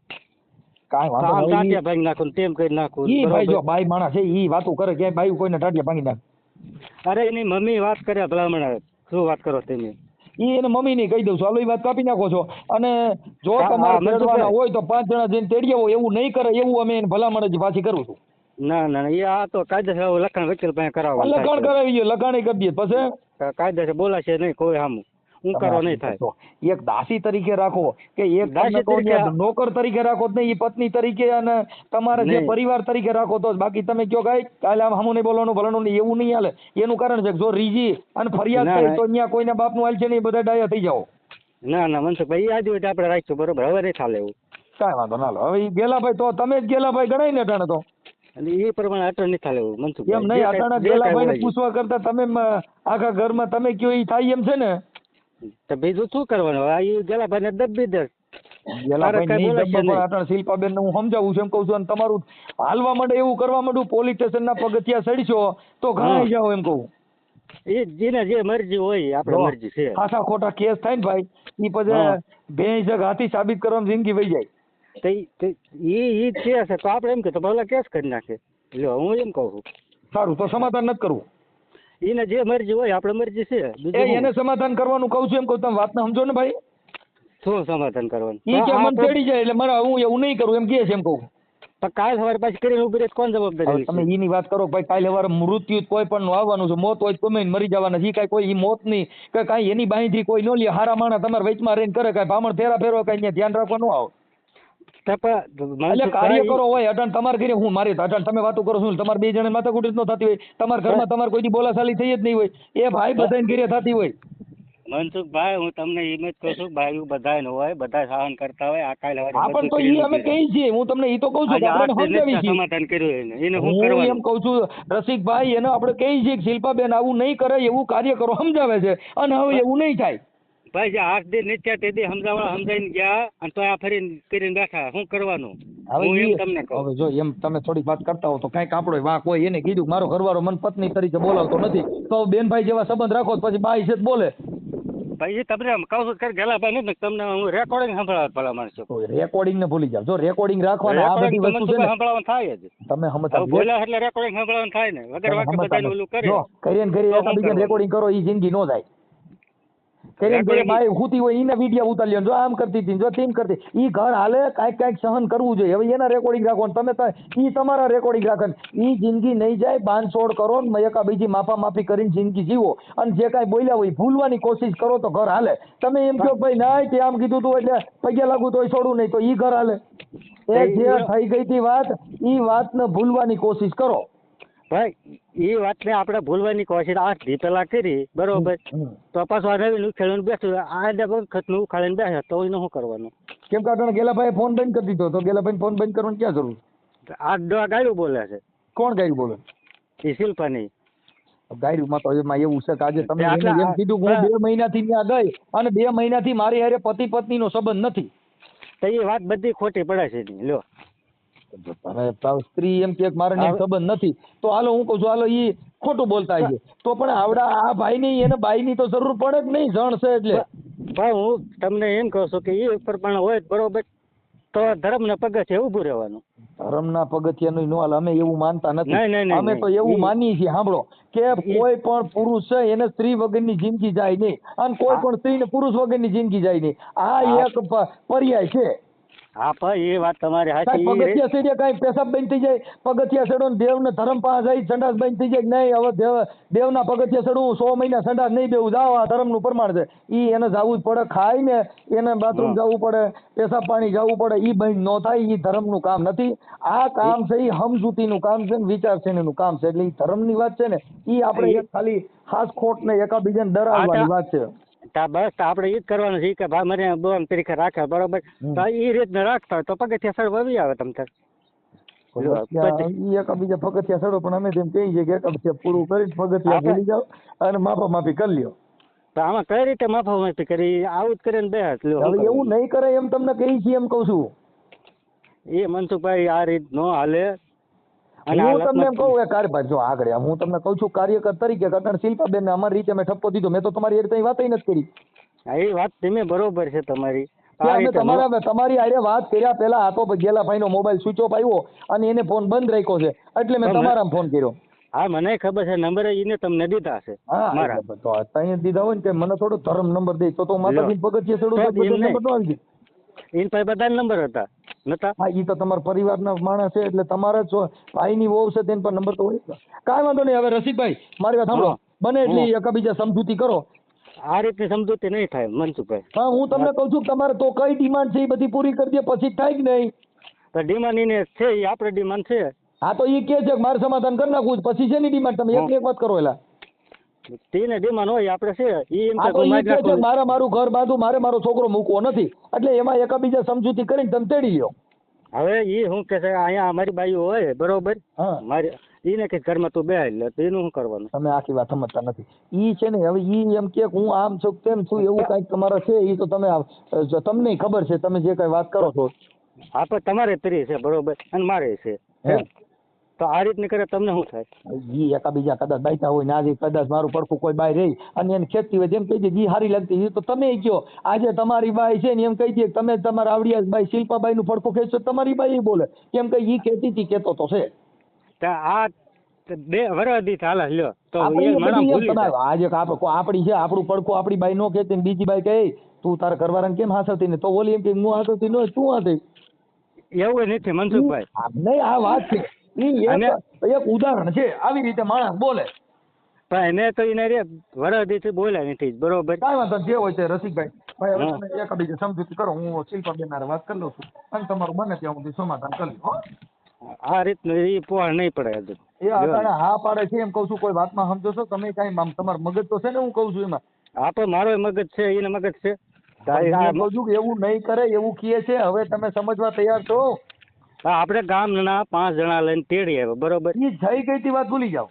કાંઈ વાંધો આમ નહીં. ટાંટિયા ભાંગી નાખું ને તેમ કરી નાખું ઈ ભાઈ જો બરોબર. બાઈ માણસ છે ઈ વાતો કરે ક્યાંય બાઈ કોઈને ટાટિયા ભાંગી નાખે. અરે એની મમ્મી વાત કરે ભલામણ શું વાત કરો તમે ઈ એને મમ્મી ની કહી દઉં છું હાલો ઈ વાત કાપી નાખો છો અને જો હા, તમારે હા, તેડવાના મનસુખભાઈ. હોય તો 5 જણા જઈને તેડી આવો એવું નહીં કરે એવું અમે એને ભલામણ જ પાછી કરું છું. ના ના એ આ તો કાયદેસર લખાણ વકીલ પાસે કરાવવાનું લખાણ થાય કરાવી દઈએ લખાણ કરી દઈએ પછી છે. કાયદેસર બોલાશે નહીં કોઈ સામું હું કરો નહીં થાય. તો એક દાસી તરીકે રાખો કે એક દાસી તમને કહું તરીકે- ને નોકર તરીકે રાખો જ નહીં ઈ પત્ની તરીકે અને તમારે જે નહીં. પરિવાર તરીકે રાખો તો જ. બાકી તમે કયો કાંઈ કાલે આમ હમું નહીં બોલવાનું ભલાનું નહીં એવું નહીં હાલે. એનું કારણ છે કે જો રીજી અને ફરિયાદ ના, થઈ ના. તો અહીંયા કોઈના બાપનું હાલ છે નહીં બધા ડાયા થઈ જાઓ. ના ના મનસુખભાઈ આજ હોય આપણે રાખીશું બરોબર હવે નહીં ચાલે એવું કાંઈ વાંધો ના લો. હવે ઈ ગેલાભાઈ તો તમે જ ગેલાભાઈ ગણાય ને અટાણે તો અને એ પ્રમાણે અટલ નહીં ચાલે એવું મનસુખભાઈ એમ નહીં અટાણે જે કાંઈ ગેલાભાઈ ને હોય પૂછવા કરતા તમે આખા ઘરમાં તમે કયો ઈ થાય એમ છે ને. તો બીજું શું કરવાનું આ એ ગેલાભાઈ ને દબી દે ગેલાભાઈ કાંઈ નહીં બોલાશે ડબ્બો પણ નહીં. અટાણે શિલ્પાબેન હું સમજાવું છું એમ કહું છું અને તમારું હાલવા માંડે એવું કરવા માંડું પોલીસ સ્ટેશન ના પગથિયા ચડશો તો ઘણાઈ જાઓ એમ કહું. એ જેને જે મરજી હોય આપણી મરજી છે ખાસા ખોટા કેસ થાય ને ભાઈ ઈ પછી હા. ભેંસ જગ હાથી સાબિત કરવાની જિંદગી વહી જાય. તો એ કેસ છે તો આપણે એમ કે તો ભલે કેસ કરી નાખે લ્યો હું એમ કહું છું સારું તો સમાધાન નથી કરવું. એને જે મરજી હોય આપણે મરજી છે બીજું એ શું? એને સમાધાન કરવાનું કહું છું એમ કહું તમે વાતને સમજો ને ભાઈ. શું સમાધાન કરવાનું ઈ કે આ મને તો- ચડી જાય એટલે મારે હું એવું નહીં કરું એમ કહે છે એમ કહું. તો કાલ સવારે પાછી કરીને ઉભી રહે તો કોણ જવાબદારી હવે તમે લેશે? ઈની વાત કરો ભાઈ કાલે સવારે મૃત્યુ કોઈ પણ નું આવવાનું છે મોત હોય તો ગમે એને મરી જવાના છે. ઈ કાંઈ કોઈ ઈ મોત નહીં કે કાંઈ એની બાંયથી કોઈ ન લે હારા માણસ તમારે વચમાં રહીને કરે કાંઈ ભામણ ફેરા ફેરવા કાંઈ અહીંયા ધ્યાન રાખવા ન આવો. તો પણ એટલે મનસુખભાઈ, કાર્ય કરો હોય અટાણ તમારે ઘરે હું મારી અટાણ તમે વાતો કરો છો તમારે 2 જણા માથાકૂટ જ ન થતી હોય તમારા ઘરમાં તમારે કોઈ દી બોલાચાલી થઈ જ નહીં હોય એ ભાઈ બધાને ઘરે થતી હોય. મનસુખભાઈ હું તમને એમ જ કહું છું ભાઈ બધા ન હોય બધા સહન કરતા હોય આ કાલ સવારે હા પણ તો બધું ઈ અમે કરીને કહીએ છીએ હું તમને ઈ તો કહું છું આજે કે આપણે આ સમજાવી છીએ. સમાધાન કર્યું એને હું હું કરવાનું એમ કહું છું રસિકભાઈ એને આપણે કહીએ છીએ કે શિલ્પાબેન આવું નહીં કરે એવું કાર્ય કરો સમજાવે છે અને હવે એવું નહીં થાય. ભાઈ જે 8 દી નીચે તે દી સમજાવીને ગયા અને તો આ ફરીને કરીને બેઠા શું કરવાનું હવે હું એમ ઈ- તમને કહું હવે જો એમ તમે થોડીક વાત કરતા હો તો કાંઈક આપણો વાંક હોય. એને કીધું કે મારો ઘરવાળો મને પત્ની તરીકે બોલાવતો નથી તો બેનભાઈ જેવા સંબંધ રાખો તો પછી બાઈ છે તો બોલે. ભાઈ એ તમને કહું છું કે ગેલાભાઈ નથી તમને હું રેકોર્ડિંગ સંભળાવવા ભલા માણસો રેકોર્ડિંગ ને ભૂલી જાવ. જો રેકોર્ડિંગ રાખવાના આ બધી વસ્તુ છે ને સંભળાવવાનું થાય જ તમે હવે સમજતા બોલ્યા એટલે રેકોર્ડિંગ સંભળાવવાનું થાય ને વગર વાક્ય બધાને ઓલું કરે જો કરીએ ને કરીએ તો શું એકબીજાને કરવાનું? રેકોર્ડિંગ કરો ઈ જિંદગી નો જાય. કરીએ ને કરીએ Recording- બાઈ હુતી હોય ઈને વિડીયો ઉતારી લ્યો જો આમ કરતી હતી જો તેમ કરતી ઈ ઘર હાલે કાંઈક સહન કરવું જોઈએ. હવે એના રેકોર્ડિંગ રાખો ને તમે ઈ તમારા રેકોર્ડિંગ રાખો ને ઈ જિંદગી નહીં જાય. બાંધછોડ કરો ને એકાબીજી માફા માફી કરીને જિંદગી જીવો અને જે કાંઈ બોલ્યા હોય ભૂલવાની કોશિશ કરો તો ઘર હાલે. તમે એમ કહો ભાઈ ના તે આમ કીધું તું એટલે પગે લાગુ તોય છોડું નહીં તો ઈ ઘર હાલે. એ જે થઈ ગઈ હતી વાત ઈ વાતને ભૂલવાની કોશિશ કરો. ભાઈ એ વાતને આપણે ભૂલવાની કોશિશ 8 દી પહેલા કરી બરોબર તો પાછું આ નવીન ઉખેડીને બેઠું આ વખતનું ઉખાડીને બેસે તો એનું શું કરવાનું? કેમ કે અટાણે ગેલાભાઈ ફોન બંધ કરી દીધો તો ગેલાભાઈ ફોન બંધ કરવાની ક્યાં જરૂર? આ ગાયું બોલે છે કોણ ગાયું બોલે? એ શિલ્પાની ગાયરુમાં તો એમાં એવું છે કે આજે તમે આટલા- એને એમ કીધું કે હું 2 મહિનાથી ત્યાં ગઈ અને 2 મહિનાથી મારી હારે પતિ પત્નીનો સંબંધ નથી. તો એ વાત બધી ખોટી પડે છે એની. લ્યો અને સ્ત્રી એમ કે મારે ન્યા સંબંધ નથી તો હાલો હું કહું છું હાલો ઈ ખોટું બોલતા છે તો પણ આવડા આ ભાઈની એને બાઈની તો જરૂર પડે જ નહીં જણ છે એટલે. ભાઈ હું તમને એમ કહું છું કે એ પ્રમાણે હોય જ બરોબર તો ધર્મના પગથિયે ઊભું રહેવાનું. ધર્મના પગથિયાનું નો હાલ અમે એવું માનતા નહીં, નહીં, નથી. નહીં, અમે તો નહીં. એવું માનીએ છીએ સાંભળો કે કોઈ પણ પુરુષ છે એને સ્ત્રી વગરની જિંદગી જાય નહીં અને કોઈ પણ સ્ત્રીને પુરુષ વગરની જિંદગી જાય નહીં. આ એક પર્યાય છે. હા ભાઈ એ વાત તમારી કાંઈ સાચી. પગથિયા ચડ્યા કાંઈ પેશાબ બંધ થઈ જાય પગથિયા ચડો ને દેવને ધર્મ પાસે જાય સંડાસ બંધ થઈ જાય નહીં હવે દેવના પગથિયા ચડવું 100 મહિના સંડાસ નહીં બેવું જાઓ આ ધર્મનું પ્રમાણ છે. ઈ એને જવું જ પડે ખાઈને એને બાથરૂમ જવું પડે પેશાબ પાણી જવું પડે ઈ બંધ ન થાય ઈ ધર્મનું કામ નથી. આ કામ છે ઈ સમજૂતીનું કામ છે ને વિચારસરણીનું કામ છે એટલે ઈ ધર્મની વાત છે ને ઈ આપણે એક ખાલી હાસ ખોટ ને એકાબીજાને ડરાવવાની વાત છે. બસ આપણે એ જ કરવાનું છે કે ભાઈ મને બોમ તરીકે રાખે બરોબર તો એ રીતના રાખતા હોય તો પગથિયા સર આવી આવે તમ તાર. ઈ એકાબીજા પગથિયા ચડો પણ અમે તેમ કહીએ છીએ કે એકાબીજા પૂરું કરીને પગથિયા ભૂલી જાઓ અને માફા માફી કરી લ્યો. તો આમાં કઈ રીતે માફા માફી કરી આવું જ કરીને બે હાથ લ્યો. હવે એવું નહીં કરે એમ તમને કહી છીએ એમ કહું છું. એ મનસુખભાઈ આ રીત નો હાલે. અને હું તમને એમ કહું કાર્ય જો આગળ હું તમને કહું છું કાર્યકર તરીકે કટણ શિલ્પાબેન ને અમારી રીતે મેં ઠપકો દીધો, મેં તો તમારી રીતે વાત નથી કરી. એ વાત તમે બરોબર છે તમારી. તમારી આરે વાત કર્યા પહેલા આ તો ગેલા ભાઈ નો મોબાઈલ સ્વિચ ઓફ આવ્યો અને એને ફોન બંધ રાખ્યો છે એટલે મેં તમારા ફોન કર્યો. હા મને ખબર છે, નંબર એને તમને દીધા છે મારા. તો તઈ દીધા હોય ને કે મને થોડો ધર્મ નંબર દે તો માતાજી પગથિયે ચડું તો નંબર નો આવી ગયો. એન પાસે બધા નંબર હતા નતા? હા ઈ તો તમારા પરિવારના માણસ છે એટલે તમારા જ ભાઈની વહુ છે તેના પર નંબર તો હોય. કાંઈ વાંધો નહીં. હવે રસિકભાઈ મારી વાત સાંભળો, બને એટલી એકબીજા સમજૂતી કરો. આ રીતની સમજૂતી નહીં થાય મનસુખભાઈ. હા હું તમને કહું છું તમારે તો કઈ ડિમાન્ડ છે એ બધી પૂરી કરી દે પછી થાય કે નહીં. તો ડિમાન્ડ એને છે, એ આપણે ડિમાન્ડ છે. હા તો એ કે છે મારે સમાધાન કરી નાખવું પછી છે ની ડિમાન્ડ, તમે એક વાત કરો. એલા તેને ડિમાન્ડ હોય આપણે છે મારું ઘર બાંધું, મારે મારો છોકરો મૂકવો નથી એટલે એમાં એકબીજા સમજૂતી કરીને તમે તેડી લ્યો. હવે એ શું કે છે અહીંયા અમારી બાઈઓ હોય બરોબર, મારી એને કઈ ઘરમાં તું બે લે તો એનું શું કરવાનું? તમે આખી વાત સમજતા નથી. ઈ છે ને હવે ઈ એમ કે હું આમ છું તેમ છું એવું કઈક તમારે છે, એ તો તમે તમને ખબર છે તમે જે કઈ વાત કરો છો. હા પણ તમારે પ્રિય છે બરોબર અને મારે છે, તો આ રીતની કરે તમને શું થાય? ઈ એકાબીજા કદાચ બાઈતા હોય ને આજે કદાચ મારું પડખું કોઈ બાઈ રહી અને એને ખેતી હોય એમ કહી દે જી સારી લાગતી તો તમે કયો આજે તમારી બાઈ છે ને એમ કહી દે તમે તમારા આવડિયા બાઈ શિલ્પાબાઈ નું પડખું ખેંચો તમારી બાઈ બોલે કેમ કે ઈ ખેતી થી કેતો તો છે. આ 2 વર્ષથી ચાલે લ્યો તો આજે આપડી છે આપણું પડખું આપડી બાઈ નો ખેતી બીજી બાઈ કહે તું તારા ઘરવાળાને કેમ હાસવતી ને તો ઓલી એમ કે હું હાસવતી ન શું હાથે. એવું નથી મનસુખભાઈ, નહીં આ વાત છે એક ઉદાહરણ છે આવી રીતે માણસ બોલે પણ એને તો એને વરદી બોલ્યા નથી બરોબર. કાંઈ વાંધો જે હોય છે રસિકભાઈ ભાઈ હવે એકબીજા સમજૂતી કરો. હું શિલ્પાબેન હારે વાત કરી લઉં છું અને તમારું બને ત્યાં સુધી સમાધાન કરી લો. આ રીતનું એ પોહાણ નહીં પડે એ અત્યારે હા પાડે છે એમ કઉ છું. કોઈ વાતમાં સમજો છો તમે? કઈ તમારું મગજ તો છે ને હું કઉ છું એમાં? હા પણ મારો મગજ છે એને મગજ છે. કઉ છું કે એવું નહીં કરે એવું કહે છે. હવે તમે સમજવા તૈયાર છો? આપણે ગામના 5 જણા લઈને તેડી આવ્યો બરોબર. એ થઈ ગઈ તી વાત ભૂલી જાઓ.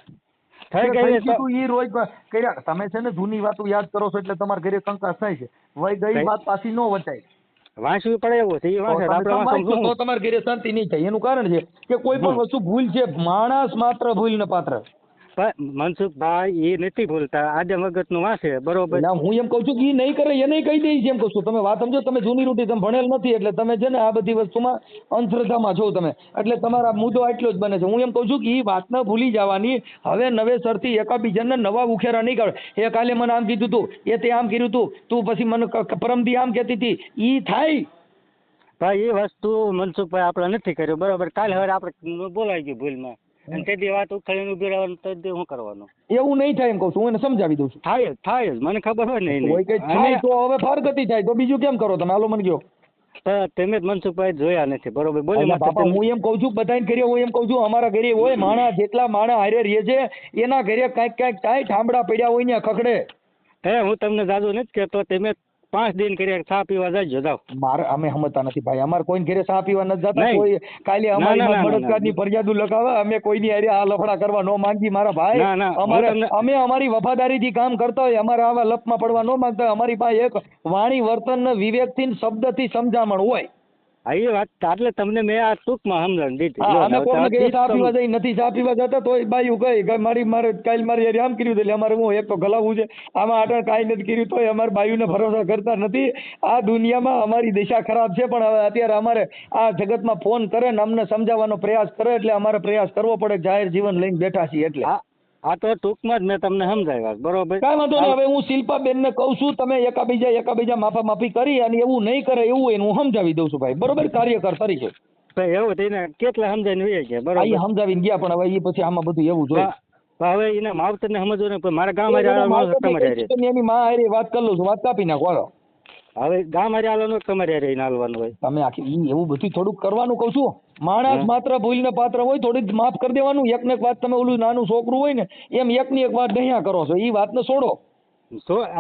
થઈ ગઈ રોજ કર્યા તમે છે ને જૂની વાતો યાદ કરો છો એટલે તમારા ઘરે કંકાસ થાય છે. વહી ગઈ વાત પાછી નો વચાય. વાંચવી પડે એવું છે તો તમારા ઘરે શાંતિ નહીં થાય. એનું કારણ છે કે કોઈ પણ વસ્તુ ભૂલ છે, માણસ માત્ર ભૂલ ને પાત્ર. મનસુખભાઈ એ નથી ભૂલતા, આજે મગજ નું વાંચે બરોબર. હું એમ કઉ છું કે એ નહીં કરે એને કહી દઈશ એમ કઉ છું. તમે વાત સમજો, તમે જૂની રૂટી તમે ભણેલ નથી એટલે તમે છે ને આ બધી વસ્તુમાં અંધશ્રદ્ધામાં છો તમે, એટલે તમારા મુદ્દો આટલો જ બને છે. હું એમ કઉ છું કે એ વાત ન ભૂલી જવાની. હવે નવેસરથી એકાબીજાને નવા ઉખેરા નહીં કાઢે. એ કાલે મને આમ કીધું તું, એ તે આમ કીધું તું પછી મને પરમદી આમ કહેતી હતી. ઈ થાય ભાઈ એ વસ્તુ મનસુખભાઈ આપણે નથી કર્યું બરોબર. કાલે હવે આપણે બોલાવી ગયું ભૂલમાં અને તે દી વાત ઉખાડીને ઉભી રહેવાનું તો શું કરવાનું? એવું નહીં થાય એમ કહું છું. હું એને સમજાવી દઉં છું. થાય મને ખબર હોય ને તો હવે ફરગતિ થાય તો બીજું કેમ કરો તમે? હાલો મને કહો. તમે મનસુખભાઈ જોયા નથી બરોબર. બોલે હું એમ કઉ છું બધાને ઘરે હું એમ કઉ છું અમારા ઘરે હોય માણસ જેટલા માણસ હારે રહે છે એના ઘરે કાંઈક કાંઈ ઠામડા પડ્યા હોય ને ખખડે. હું તમને દાદુ નથી કહેતો, તમે 5 દિન કર્યા ચા પીવા જાય જાવ. મારે અમે સમજતા નથી ભાઈ. અમારે કોઈ ઘરે ચા પીવા નથી જતા. કોઈ કાલે અમારી બળાત્કારની ફરિયાદો લગાવે. અમે કોઈની હારે આ લફડા કરવા નો માંગી મારા ભાઈ. અમે અમારી વફાદારીથી કામ કરતા હોય. અમારે આવા લપમાં પડવા નો માંગતા. અમારી પાસે એક વાણી વર્તન વિવેકથી શબ્દથી સમજામણ હોય. એ વાત એટલે તમને મેં આ ટૂંકમાં સમજણ દીધી. અમે કોઈને ઘરે ચા પીવા જઈ નથી ચા પીવા જતા તોય બાયું કઈ મારે કાલ મારી આમ કર્યું એટલે અમારે હું એક તો ગલાવવું છે આમાં આટણ કાંઈ નથી કર્યું તોય અમારે બાયુને ભરોસા કરતા નથી. આ દુનિયામાં અમારી દિશા ખરાબ છે પણ હવે અત્યારે અમારે આ જગતમાં ફોન કરે ને અમને સમજાવવાનો પ્રયાસ કરે એટલે અમારે પ્રયાસ કરવો પડે. જાહેર જીવન લઈને બેઠા છીએ એટલે આ તો ટૂંકમાં જ મેં તમને સમજાવ્યા બરોબર. કાંઈ વાંધો નહીં. હવે હું શિલ્પાબેન ને કહું છું તમે એકાબીજા માફી કરી અને એવું નહીં કરે એવું એનું સમજાવી દઉં છું ભાઈ બરોબર. કાર્યકર તરીકે એવું થઈને કેટલા સમજાવીને ગયા બરોબર. સમજાવીને ગયા પણ હવે એ પછી આમાં બધું એવું જોઈએ. હવે એના માવતર ને સમજવું ને મારા ગામ એની માં હારે વાત કરી લઉં છું. વાત કાપી નાખો. હવે ગામ હારે હાલવાનું તમારે હારે હાલવાનું હોય. તમે આખી એવું બધું થોડુંક કરવાનું કહું છું. માણસ માત્ર ભૂલ ને પાત્ર હોય થોડીક માફ કરી દેવાનું. એક ને એક વાત તમે ઓલું નાનું છોકરું હોય ને એમ એકની એક વાત દયા કરો છો. એ વાતને છોડો.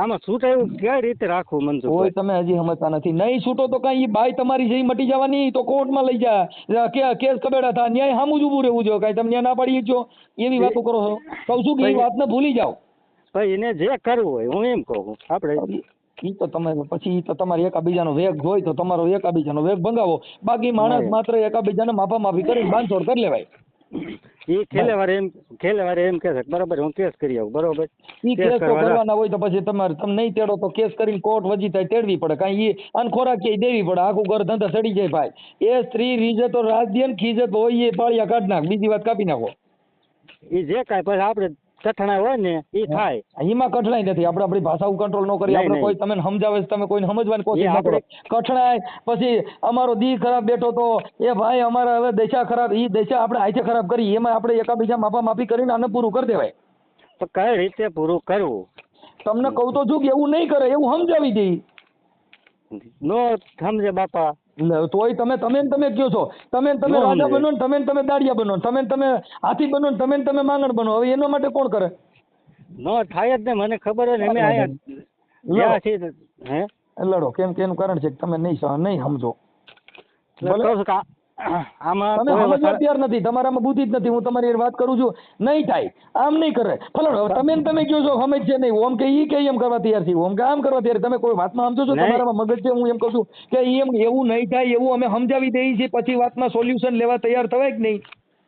આમાં છૂટ એવું કઈ રીતે રાખવું મનસુખ? કોઈ તમે હજી સમજતા નથી. નહીં છૂટો તો કઈ બાઈ તમારી જઈ મટી જવાની તો કોર્ટમાં લઈ જાય કેસ કબેડા થાય ન્યાય સામું જ ઉભું રહેવું જોઈએ. કઈ તમે ના પાડી છો એવી વાતો કરો છો. કહું છું કે એ વાતને ભૂલી જાઓ. ભાઈ એને જે કરવું હોય હું એમ કહું આપણે ઈ તો તમે પછી તો તમારે એકાબીજાનો વેગ હોય તો તમારો એકાબીજાનો વેગ ભંગાવો. બાકી માણસ માત્ર એકાબીજાને માફી કરીને બાંધછોડ કરી લેવાય. ઈ ખેલેવારે એમ કે છે બરાબર હું કેસ કરી આવું બરોબર. ઈ કેસ તો કરવાના હોય તો પછી તમારે તમે નહીં તેડો તો કેસ કરીને કોર્ટ વજી થાય તેડવી પડે કાંઈ ઈ અનખોરાકી દેવી પડે આખું ઘર ધંધા ચડી જાય ભાઈ. એ સ્ત્રી રીજે તો રાજ દે ને ખીજે તો હોય એ પાળિયા કાઢ નાખ બીજી વાત કાપી નાખો. ઈ જે કાંઈ પછી આપણે કઠણાઈ હોય ને ઈ થાય. એમાં કઠણાઈ નથી આપણે આપણી ભાષા કંટ્રોલ ન કરી આપણે કોઈ તમે સમજાવે તમે કોઈને સમજવાની કોશિશ ન કરો. કઠણાઈ પછી અમારો દી ખરાબ બેઠો તો એ ભાઈ અમારા હવે દશા ખરાબ ઈ દશા આપણે આઈથે ખરાબ કરી એમાં આપણે એકાબીજા માપા માપી કરીને આને પૂરું કરી દેવાય. તો કઈ રીતે પૂરું કરવું તમને કહું તો છું કે એવું નહીં કરે એવું સમજાવી દે. નો સમજે બાપા તોય તમે કયો છો તમે રાજા બનો ને તમે દાડિયા બનો તમે હાથી બનો ને તમે માંગણ બનો. હવે એના માટે કોણ કરે? નો થાય જ ને મને ખબર હોય ને અમે આયા હે લડો કેમ કે એનું કારણ છે કે તમે નહીં સમજો. આમાં તમે સમજવા તૈયાર નથી તમારામાં બુદ્ધિ જ નથી. હું તમારી વાત કરું છું નહીં થાય આમ નહીં કરે ફલાણો તમે કહો છો સમજ છે નહીં ઓમ કે ઈ કે એમ કરવા તૈયાર છે ઓમ કે આમ કરવા તૈયાર તમે કોઈ વાતમાં સમજો છો તમારામાં મગજ છે. હું એમ કહું છું કે એમ એવું નહીં થાય એવું અમે સમજાવી દઈએ છીએ પછી વાતમાં સોલ્યુશન લેવા તૈયાર થવાય કે નહીં.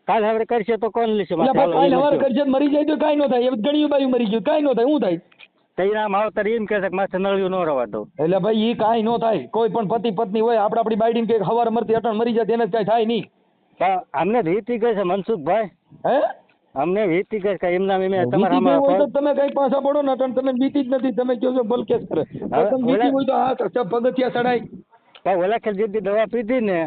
કાલ હવે કરશે તો કોણ લેશે? કાલ હવે કરશે મરી જાય તો કાંઈ ન થાય. ઘણી બાજુ મરી ગયું કાંઈ ન થાય શું થાય? તૈયાર માવતર એમ કે માથે નળિયું ન રવા દો એટલે ભાઈ ઈ કાંઈ ન થાય. કોઈ પણ પતિ પત્ની હોય આપણી બાયડીને કે હવાર મરતી અટણ મરી જાય એને કાંઈ થાય નહીં. અમને વીતી ગઈ છે મનસુખભાઈ હે અમને વીતી ગઈ છે એમના મેં તમારા હોય તો તમે કઈ પાછા પડો ને અટણ તમે વીતી જ નથી તમે કહો છો બલ કેસ કરે વીતી હોય તો હા પગથિયા ચડાય. ઓલા ખેલ જેથી દવા પીધી ને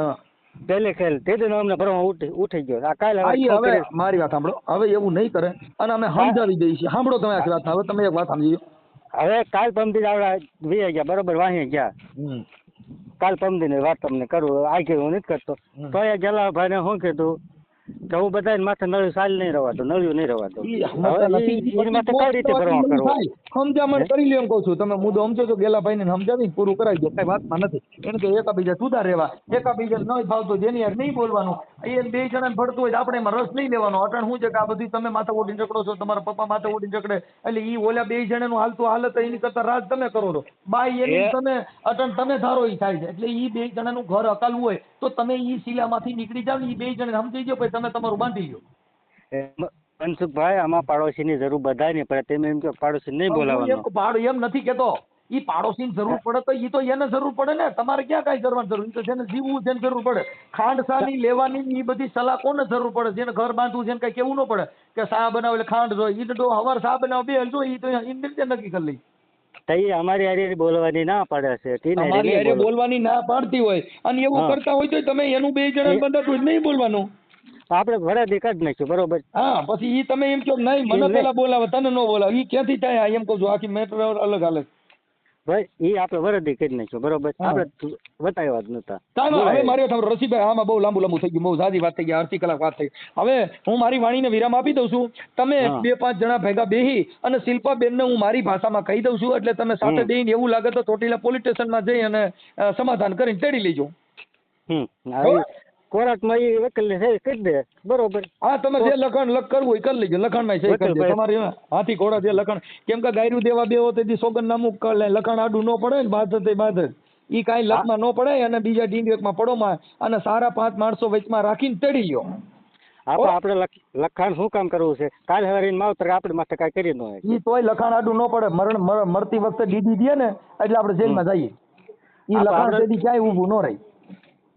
હા પેલે ખેલ તે દિન અમને ભરવા ઉઠી ગયો આ કાલે હવે મારી વાત સાંભળો હવે એવું નહીં કરે અને અમે સમજાવી દઈએ છીએ. સાંભળો તમે આખી વાત હવે તમે એક વાત સમજી હવે કાલ પમદી આવડા વી ગયા બરોબર વાહી ગયા કાલ પમદી ની વાત તમને કરું આ હું નથી કરતો તો એ જલાભાઈ ને શું કીધું કે હું બધા માથે નળિયું સાલ નહીં રવાતો નળિયું નહીં રવાતો કઈ રીતે ભરવા કરવું સમજામણ કરી લે એમ કહું છું. તમે મુદ્દો સમજો છો ગેલાભાઈ ને સમજાવી પૂરું કરાવી દો કઈ વાતમાં નથી. એને કે એકાબીજા સુધા રહેવા એકાબીજા નહીં ફાવતો જેની યાર નહીં બોલવાનું એ બે જણાને ભળતું હોય આપણે એમાં રસ નહીં લેવાનો. અટણ શું છે કે આ બધી તમે માથા ઓઢીને ચકડો છો તમારા પપ્પા માથા ઓઢીને ચકડે એટલે ઈ ઓલા બે જણાનું હાલતું હાલત એની કરતા રાજ તમે કરો છો બાઈ એની તમે અટણ તમે ધારો ઈ થાય છે એટલે ઈ બે જણાનું ઘર અકાલવું હોય તો તમે ઈ શિલામાંથી નીકળી જાવ ને ઈ બે જણા સમજી ગયો તમે તમારું બાંધી લો. મનસુખભાઈ આમાં પાડોશી ની જરૂર બધાય નહીં પડે તમે એમ કે પાડોશી નહીં બોલાવવાનું એમ નથી કેતો ઈ પાડોશી ની જરૂર પડે તો ઈ તો એને જરૂર પડે ને તમારે ક્યાં કઈ કરવાની જરૂર તો જેને જીવવું છે જરૂર પડે. ખાંડ સાની લેવાની એ બધી સલાહ કોને જરૂર પડે જેને ઘર બાંધવું છે કઈ કેવું ન પડે કે સા બનાવે એટલે ખાંડ જોઈએ ઈ તો હવાર સા બનાવે બે જો ઈ તો રીતે નક્કી કરી લઈ. તઈ અમારી હારે બોલવાની ના પાડે છે અમારી હારે બોલવાની ના પાડતી હોય અને એવું કરતા હોય તો તમે એનું બે જણા બંધાતું નહીં બોલવાનું. આપણે વરાદી કાઢી નાખ્યું બરોબર. હા પછી ઈ તમે એમ કહો નહીં મને પેલા બોલાવે તને ન બોલાવે ઈ ક્યાંથી થાય એમ કહું છું આખી મેટર અલગ હાલે ભાઈ ઈ આપણે વરાદી કરી નાખ્યું બરોબર આપણે બતાવ્યા જ નતા. હવે મારી વાત રસીભાઈ આમાં બહુ લાંબુ થઈ ગયું બહુ સાદી વાત થઈ ગઈ અડધી કલાક વાત થઈ. હવે હું મારી વાણીને વિરામ આપી દઉં છું. તમે 2-5 જણા ભેગા બેહી અને શિલ્પાબેન ને હું મારી ભાષામાં કહી દઉં છું એટલે તમે સાથે બેહીને એવું લાગે તો ચોટીલા પોલીસ સ્ટેશનમાં જઈ અને સમાધાન કરીને તેડી લેજો. કોર્ટમાં એ વકીલ ને સહી કરી દે બરોબર. હા તમે જે લખાણ કરવું હોય કરી લેજો લખાણમાં સહી કરી દે તમારી હાથી ઘોડા જે લખાણ કેમ કે ગાયરું દેવા બે તેથી સોગંદનામું લખાણ આડું ન પડે ને બાદ ઈ કાંઈ લખમાં ન પડે અને બીજા ડીંડેકમાં પડોમાં અને સારા 5 માણસો વચમાં રાખીને તેડી લ્યો. આપણે લખાણ શું કામ કરવું છે કાલ હવે માવતર આપણે માથે કાંઈ કરી ન હોય ઈ તોય લખાણ આડું ન પડે મરતી વખતે ડીડી દે ને એટલે આપણે જેલમાં જઈએ. ઈ લખાણ તેથી ક્યાંય ઊભું ન રહી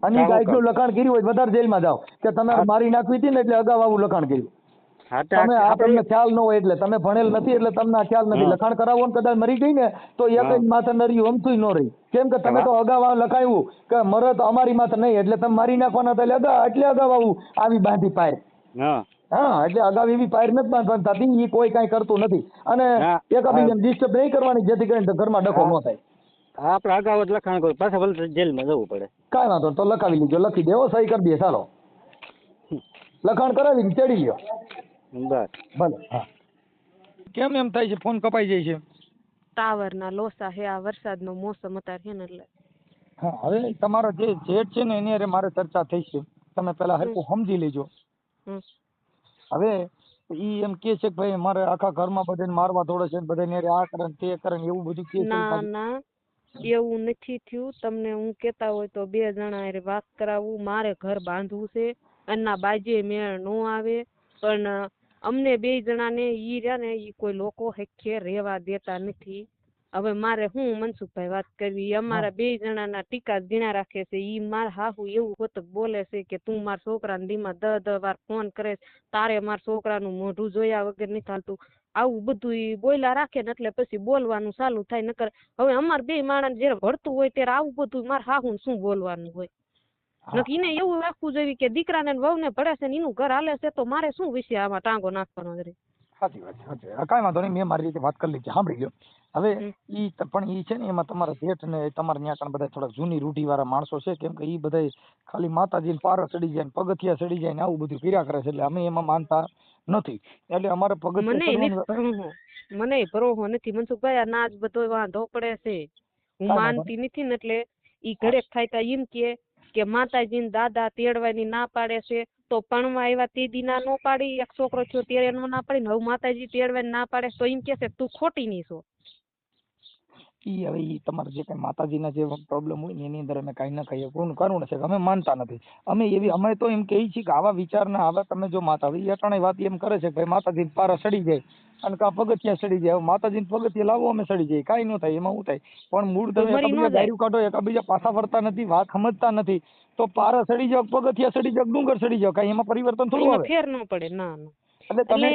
અને ગાયકનું લખાણ કર્યું હોય વધારે જેલમાં જાઓ કે તમે મારી નાખવી હતી ને એટલે અગાઉ આવું લખાણ કર્યું. તમે તમને ખ્યાલ ન હોય એટલે તમે ભણેલ નથી એટલે તમને ખ્યાલ નથી. લખાણ કરાવો ને કદાચ મરી ગઈ ને તો એક જ માથે નર્યું અમથું ન રહી કેમ કે તમે તો અગાઉ લખાયું કે મરે તો અમારી માથે નહીં એટલે તમે મારી નાખવાના હતા એટલે અગાઉ આવું આવી બાંધી પાયર. હા એટલે અગાઉ એવી પાયર નથી બાંધવાની થતી એ કોઈ કાંઈ કરતું નથી અને એકાબીજાને ડિસ્ટર્બ નહીં કરવાની જેથી કરીને ઘરમાં ડખો ન થાય. આપણે અગાઉ જ લખાણ કર્યું પાછા ભલે જેલમાં જવું પડે કાંઈ વાંધો તો લખાવી લીજો લખી દેવો સહી કરી દે ચાલો લખાણ કરાવીને તેડી લ્યો બસ ભલે. હા કેમ એમ થાય છે ફોન કપાઈ જાય છે? ટાવર ના લોસા હે આ વરસાદનો મોસમ અત્યારે છે ને એટલે. હા હવે તમારો જે જેટ છે ને એની હારે મારે ચર્ચા થઈ છે તમે પેલા હરખું સમજી લેજો. હવે ઈ એમ કે છે કે ભાઈ મારે આખા ઘરમાં બધાને મારવા દોડે છે બધાને આ કરે તે કરે એવું બધું કે છે. ના ના એવું નથી થયું. તમને હું કેતા હોય તો 2 જણા હારે વાત કરાવું મારે ઘર બાંધવું છે અને ના બાજે મેળ નો આવે. પણ અમને 2 જણાને ઈ રહ્યા ને ઈ કોઈ લોકો હેખે રહેવા દેતા નથી. હવે મારે હું મનસુખભાઈ વાત કરવી, અમારા 2 જણાના ટીકા જીણા રાખે છે. ઈ માર હાહુ એવું હોતક બોલે છે કે તું મારા છોકરાને દીમાં 10 વાર ફોન કરે, તારે મારા છોકરાનું મોઢું જોયા વગર નથી હાલતું. આવું બધું ઈ બોલ્યા રાખે ને એટલે પછી બોલવાનું ચાલુ થાય. નકર હવે અમાર 2 માણસ જયારે ભળતું હોય ત્યારે આવું બધું માર હાહુ શું બોલવાનું હોય. એને એવું રાખવું જોઈએ કે દીકરાને વહુને ભળે છે ને એનું ઘર હાલે છે, તો મારે શું વિશે આમાં ટાંગો નાખવાનો છે. સાચી વાત છે. કાંઈ વાંધો નહીં, મેં મારી રીતે વાત કરી લીધી, સાંભળી લ્યો. હવે ઈ પણ ઈ છે ને એમાં તમારા જેઠ ને તમારા ત્યાં કણ બધા થોડાક જૂની રૂઢી વાળા માણસો છે, કેમ કે ઈ બધા ખાલી માતાજીને પારો ચડી જાય ને પગથિયા ચડી જાય ને આવું બધું કર્યા કરે છે, એટલે અમે એમાં માનતા નથી. એટલે અમારે પગથિયા મને ભરોસો નથી મનસુખભાઈ, આ નાચ બધો વાંધો પડે છે. હું માનતી નથી ને એટલે ઈ ઘડેક થાય તા એમ કે માતાજીને દાદા તેડવાની ના પાડે છે, તો પણવા આવ્યા તે દી ના નો પાડી, એક છોકરો થયો ત્યારે એનો ના પાડી, હવે માતાજી તેડવાની ના પાડે તો એમ કે છે તું ખોટી નહીં છો. ઈ હવે ઈ તમારે જે કઈ માતાજીના જે પ્રોબ્લેમ હોય ને એની અંદર અમે કઈ ના કહીએ, કરું છે અમે માનતા નથી. અમે તો એમ કહીએ છીએ કે આવા વિચારના આવા તમે જો માતા એ અટાણે વાત એમ કરે છે કે ભાઈ માતાજી પારા સડી જાય અને કા પગથિયા સડી જાય. માતાજી પગથિયા લાવો અમે સડી જાય, કઈ ન થાય, એમાં શું થાય? પણ મૂળ તમે એકબીજા ગાયરું કાઢો, એકબીજા પાછા વળતા નથી, વાત સમજતા નથી, તો પારા સડી જાવ, પગથિયા સડી જાવ, ડુંગર સડી જાવ, કઈ એમાં પરિવર્તન થોડું આવે, ફેર ન પડે. ના એટલે તમે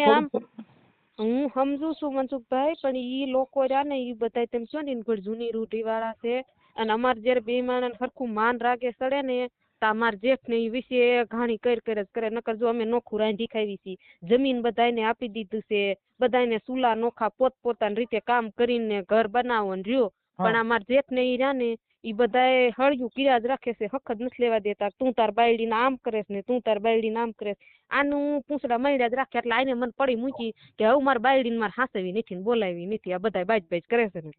હું સમજુ છું મનસુખભાઈ, પણ ઈ લોકો રહ્યા ને ઈ બધા તેમ છો ને જૂની રૂઢી વાળા છે. અને અમારે જયારે 2 માણસ સરખું માન રાગે સડે ને તો અમાર જેઠ ને ઈ વિશે ઘાણી કર જ કરે. નકર જો અમે નોખું રાંધી ખાવી છીએ, જમીન બધાને આપી દીધું છે, બધાને સુલા નોખા પોતપોતાની રીતે કામ કરીને ઘર બનાવો ને રહ્યો. પણ અમાર જેઠ ને ઈ રહ્યા ને ઈ બધાએ હળિયું કર્યા જ રાખે છે, હક જ નથી લેવા દેતા. તું તાર બાયડીને આમ કરેસ ને તું તાર બાયડીને આમ કરેસ, આનું પૂંછડા મળ્યા જ રાખે. એટલે આને મને પડી મૂકી કે હવે મારા બાયડીને મારે હાસવી નથી ને બોલાવી નથી, આ બધા બાજ કરે છે ને.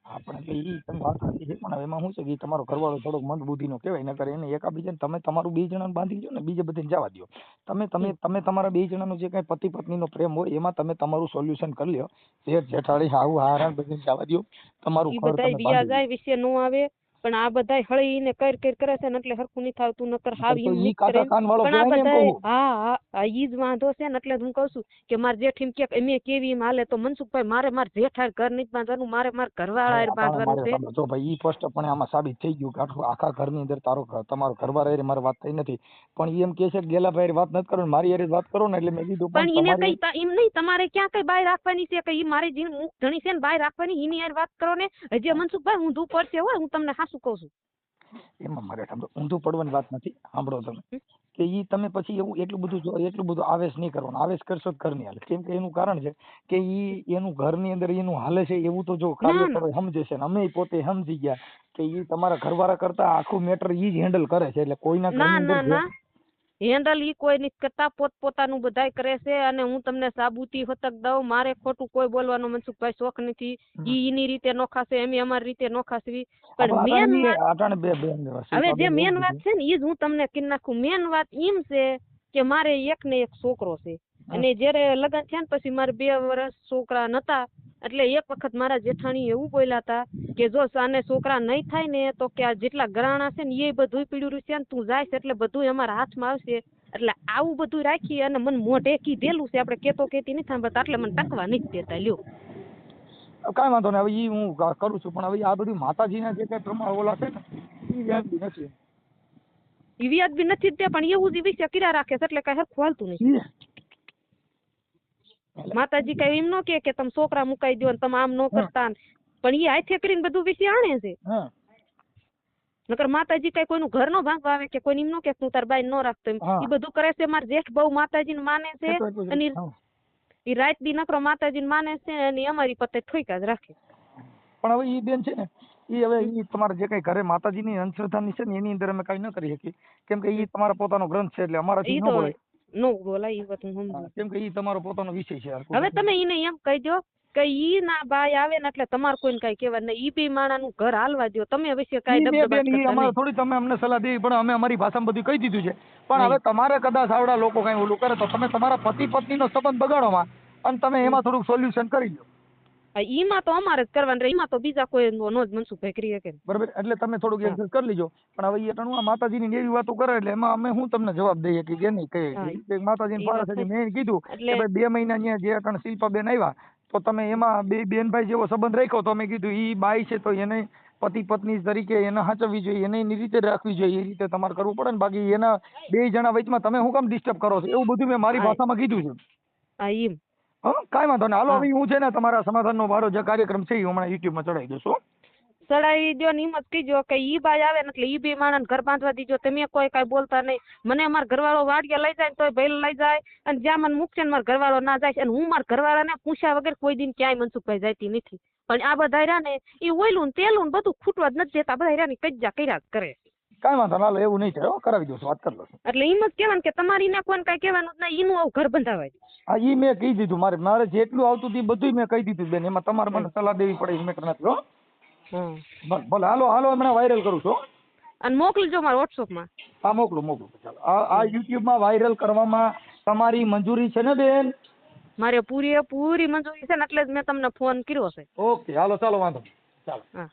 આપણે ઈ તમે વાત સાચી છે, પણ હવે એમાં શું છે કે તમારો ઘરવાળો થોડોક મંદબુદ્ધિ નો કહેવાય, નકર એને એકાબીજાને તમે તમારું 2 જણાને બાંધી દો ને, બીજે બધાને જવા દો. તમે તમારા 2 જણાનો જે કઈ પતિ પત્ની નો પ્રેમ હોય એમાં તમે તમારું સોલ્યુશન કરી લ્યો. જેઠાડી હાવું હારા બધું જવા દો, તમારું ઘર તમે બાંધી જાય વિશે નો આવે. પણ આ બધા હળી ને કર કરે છે ને એટલે હરખું નહીં થાવતું. નકર હાવ ઈ જ વાંધો છે ને. એટલે હું કઉ છું કે મારે જેઠીમ કે એમ કેવી એમ હાલે, તો મનસુખભાઈ મારે જેઠાર ઘર નહીં બાંધવાનું, મારે ઘરવાળા બાંધવાનું છે. જો ભાઈ ઈ સ્પષ્ટપણે આમાં સાબિત થઈ ગયું કે આખા ઘરની અંદર તમારો ઘરવાળા મારે વાત થઈ નથી, પણ એમ કે છે કે ગેલાભાઈ વાત નથી કરો, મારી હારે વાત કરો ને. એટલે મેં કીધું પણ એને કઈ એમ નહીં, તમારે ક્યાં કઈ બાય રાખવાની છે કે ઈ મારી જે મુખ ધણી છે ને બાય રાખવાની, એની હારે વાત કરો ને. હજી મનસુખભાઈ ઊંધું પડશે હોય, હું તમને હાસું કહું છું. એમાં મારે ઊંધું પડવાની વાત નથી, સાંભળો તમે કે ઈ તમે પછી એવું એટલું બધું આવેશ નહીં કરવાનો. આવેશ કરશો તો ઘર નહીં હાલે, કેમ કે એનું કારણ છે કે ઈ એનું ઘરની અંદર એનું હાલે છે એવું તો જો કાર્ય સમજે છે ને અમે પોતે સમજી ગયા કે ઈ તમારા ઘરવાળા કરતા આખું મેટર ઈ જ હેન્ડલ કરે છે. એટલે કોઈના ઘરની અંદર હેન્ડલ ઈ કોઈ નથી કરતા, પોતપોતાનું બધાય કરે છે. અને હું તમને સાબુતી હતક દઉં, મારે ખોટું કોઈ બોલવાનો મનસુખભાઈ શોખ નથી. ઈ એની રીતે નોખાશે, એમ અમારી રીતે નોખાશવી. પણ હવે જે મેન વાત છે ને ઈ જ હું તમને કહી નાખું. મેન વાત એમ છે કે મારે એક ને એક છોકરો છે, અને જયારે લગ્ન થયા ને પછી મારે 2 વર્ષ છોકરા નતા. એટલે એક વખત મારા જેઠાણી એવું બોલ્યા હતા કે જો આને છોકરા નહીં થાય ને તો કે આ જેટલા ઘરાણા છે ને એ બધું પીડ્યું છે ને તું જાય એટલે બધું અમારા હાથમાં આવશે. એટલે આવું બધું રાખી અને મને મોઢે કીધેલું છે, આપણે કેતો કેતી નથી સાંભળતા, એટલે મને ટકવા નથી દેતા. લ્યો કઈ વાંધો નહીં, હવે ઈ હું કરું છું. પણ હવે આ બધું માતાજીના જે કઈ પ્રમાણ ઓલા છે ને ઈ વ્યાજબી નથી, ઈ વ્યાજબી નથી તે, પણ એવું જ વિશે કર્યા રાખે છે એટલે કઈ હરખું હાલતું નથી. માતાજી કઈ એમ નો કે તમે છોકરા મુકાઈ દો ને તમે આમ નો કરતા, પણ ઈ હાથે કરીને બધું વિશે આણે છે. નકર માતાજી કઈ કોઈનું ઘર નો ભાંગવા આવે કે કોઈ એમ નો કે તું તાર બાઈ નો રાખતો, એ બધું કરે છે. મારા જેઠ બહુ માતાજીને માને છે, અને ઈ રાત દી નકરો માતાજીને માને છે, અને અમારી પતે ઠોકા જ રાખે. પણ હવે ઈ બેન છે ને ઈ હવે ઈ તમારે જે કઈ ઘરે માતાજીની અંધશ્રદ્ધાની છે ને એની અંદર અમે કઈ ન કરી શકીએ, કેમ કે ઈ તમારો પોતાનો ગ્રંથ છે. એટલે અમારાથી ન બોલાય. નો બોલાય ઈ વાત હું સમજુ, કેમ કે ઈ તમારો પોતાનો વિષય છે. હવે તમે ઈને એમ કહી દો કે ઈ ના બાઈ આવે ને એટલે તમારે કોઈને કઈ કહેવા નહીં, ઈ 2 માણાનું ઘર હાલવા દો. તમે વિશે કઈ અમારે થોડી તમે અમને સલાહ દેવી પડે, અમે અમારી ભાષામાં બધું કહી દીધું છે. પણ હવે તમારે કદાચ આવડા લોકો કઈ ઓલું કરે તો તમે તમારા પતિ પત્ની નો સંબંધ બગાડો માં, અને તમે એમાં થોડુંક સોલ્યુશન કરી લો. ઈમાં તો અમારે જ કરવાનું રહે, ઈમાં તો બીજા કોઈ નો જ મનસુખભાઈ કરી શકે. બરાબર, એટલે તમે થોડુંક એડજસ્ટ કરી લેજો. પણ હવે એ આ માતાજીની એવી વાતો કરે એટલે એમાં અમે હું તમને જવાબ દઈએ કે નહીં કહીએ માતાજીને પારસ હતી. મેં કીધું કે ભાઈ 2 મહિના ત્યાં જે અટણ શિલ્પાબેન આવ્યા તો તમે એમાં બે બેનભાઈ જેવો સંબંધ રાખ્યો તો અમે કીધું ઈ બાઈ છે તો એને પતિ પત્ની તરીકે એને સાચવવી જોઈએ, એને એની રીતે રાખવી જોઈએ, એ રીતે તમારે કરવું પડે ને. બાકી એના 2 જણા વચમાં તમે શું કામ ડિસ્ટર્બ કરો છો, એવું બધું મેં મારી ભાષામાં કીધું છે. હા, કાંઈ વાંધો નહીં. હાલો હવે હું છે ને તમારા સમાધાનનો મારો જે કાર્યક્રમ છે એ હમણાં યુટ્યુબમાં ચડાવી દઉં છું. ચડાવી દો ને હિંમત કીજો કે ઈ બાઈ આવે ને એટલે ઈ બે માણસ ઘર બાંધવા દીજો. તમે કોઈ કાંઈ બોલતા નહીં. મને અમારા ઘરવાળો વાડિયા લઈ જાય તોય ભલે લઈ જાય, અને જ્યાં મને મૂકશે ને મારા ઘરવાળો ના જાય. અને હું મારા ઘરવાળાને પૂછ્યા વગર કોઈ દિન ક્યાંય મનસુખભાઈ જતી નથી. પણ આ બધા રહ્યા ને એ ઓયલું તેલું બધું ખૂટવા જ નથી દેતા. બધા રહ્યા ને કજ્જા કર્યા જ કરે. કાંઈ વાંધો ના, એવું નહીં થાય, કરાવી દઉં છું, વાત કરી લઉં. એટલે એમ જ કહેવાનું કે તમારી ને કોઈને કાંઈ કહેવાનું જ નહીં, એનું આવું ઘર બંધાવાય. હા, ઈ મેં કહી દીધું. મારે જેટલું આવતું હતું બધું મેં કહી દીધું બેન. એમાં તમારે મને સલાહ દેવી પડે મેં નથી. હો ભલે, હાલો હમણાં વાયરલ કરું છું અને મોકલજો મારા વોટ્સઅપમાં. હા, મોકલું. ચાલો, આ યુટ્યુબમાં વાયરલ કરવામાં તમારી મંજૂરી છે ને બેન? મારે પૂરી મંજૂરી છે ને એટલે જ મેં તમને ફોન કર્યો છે. ઓકે, હાલો, ચાલો, વાંધો. ચાલો. હા.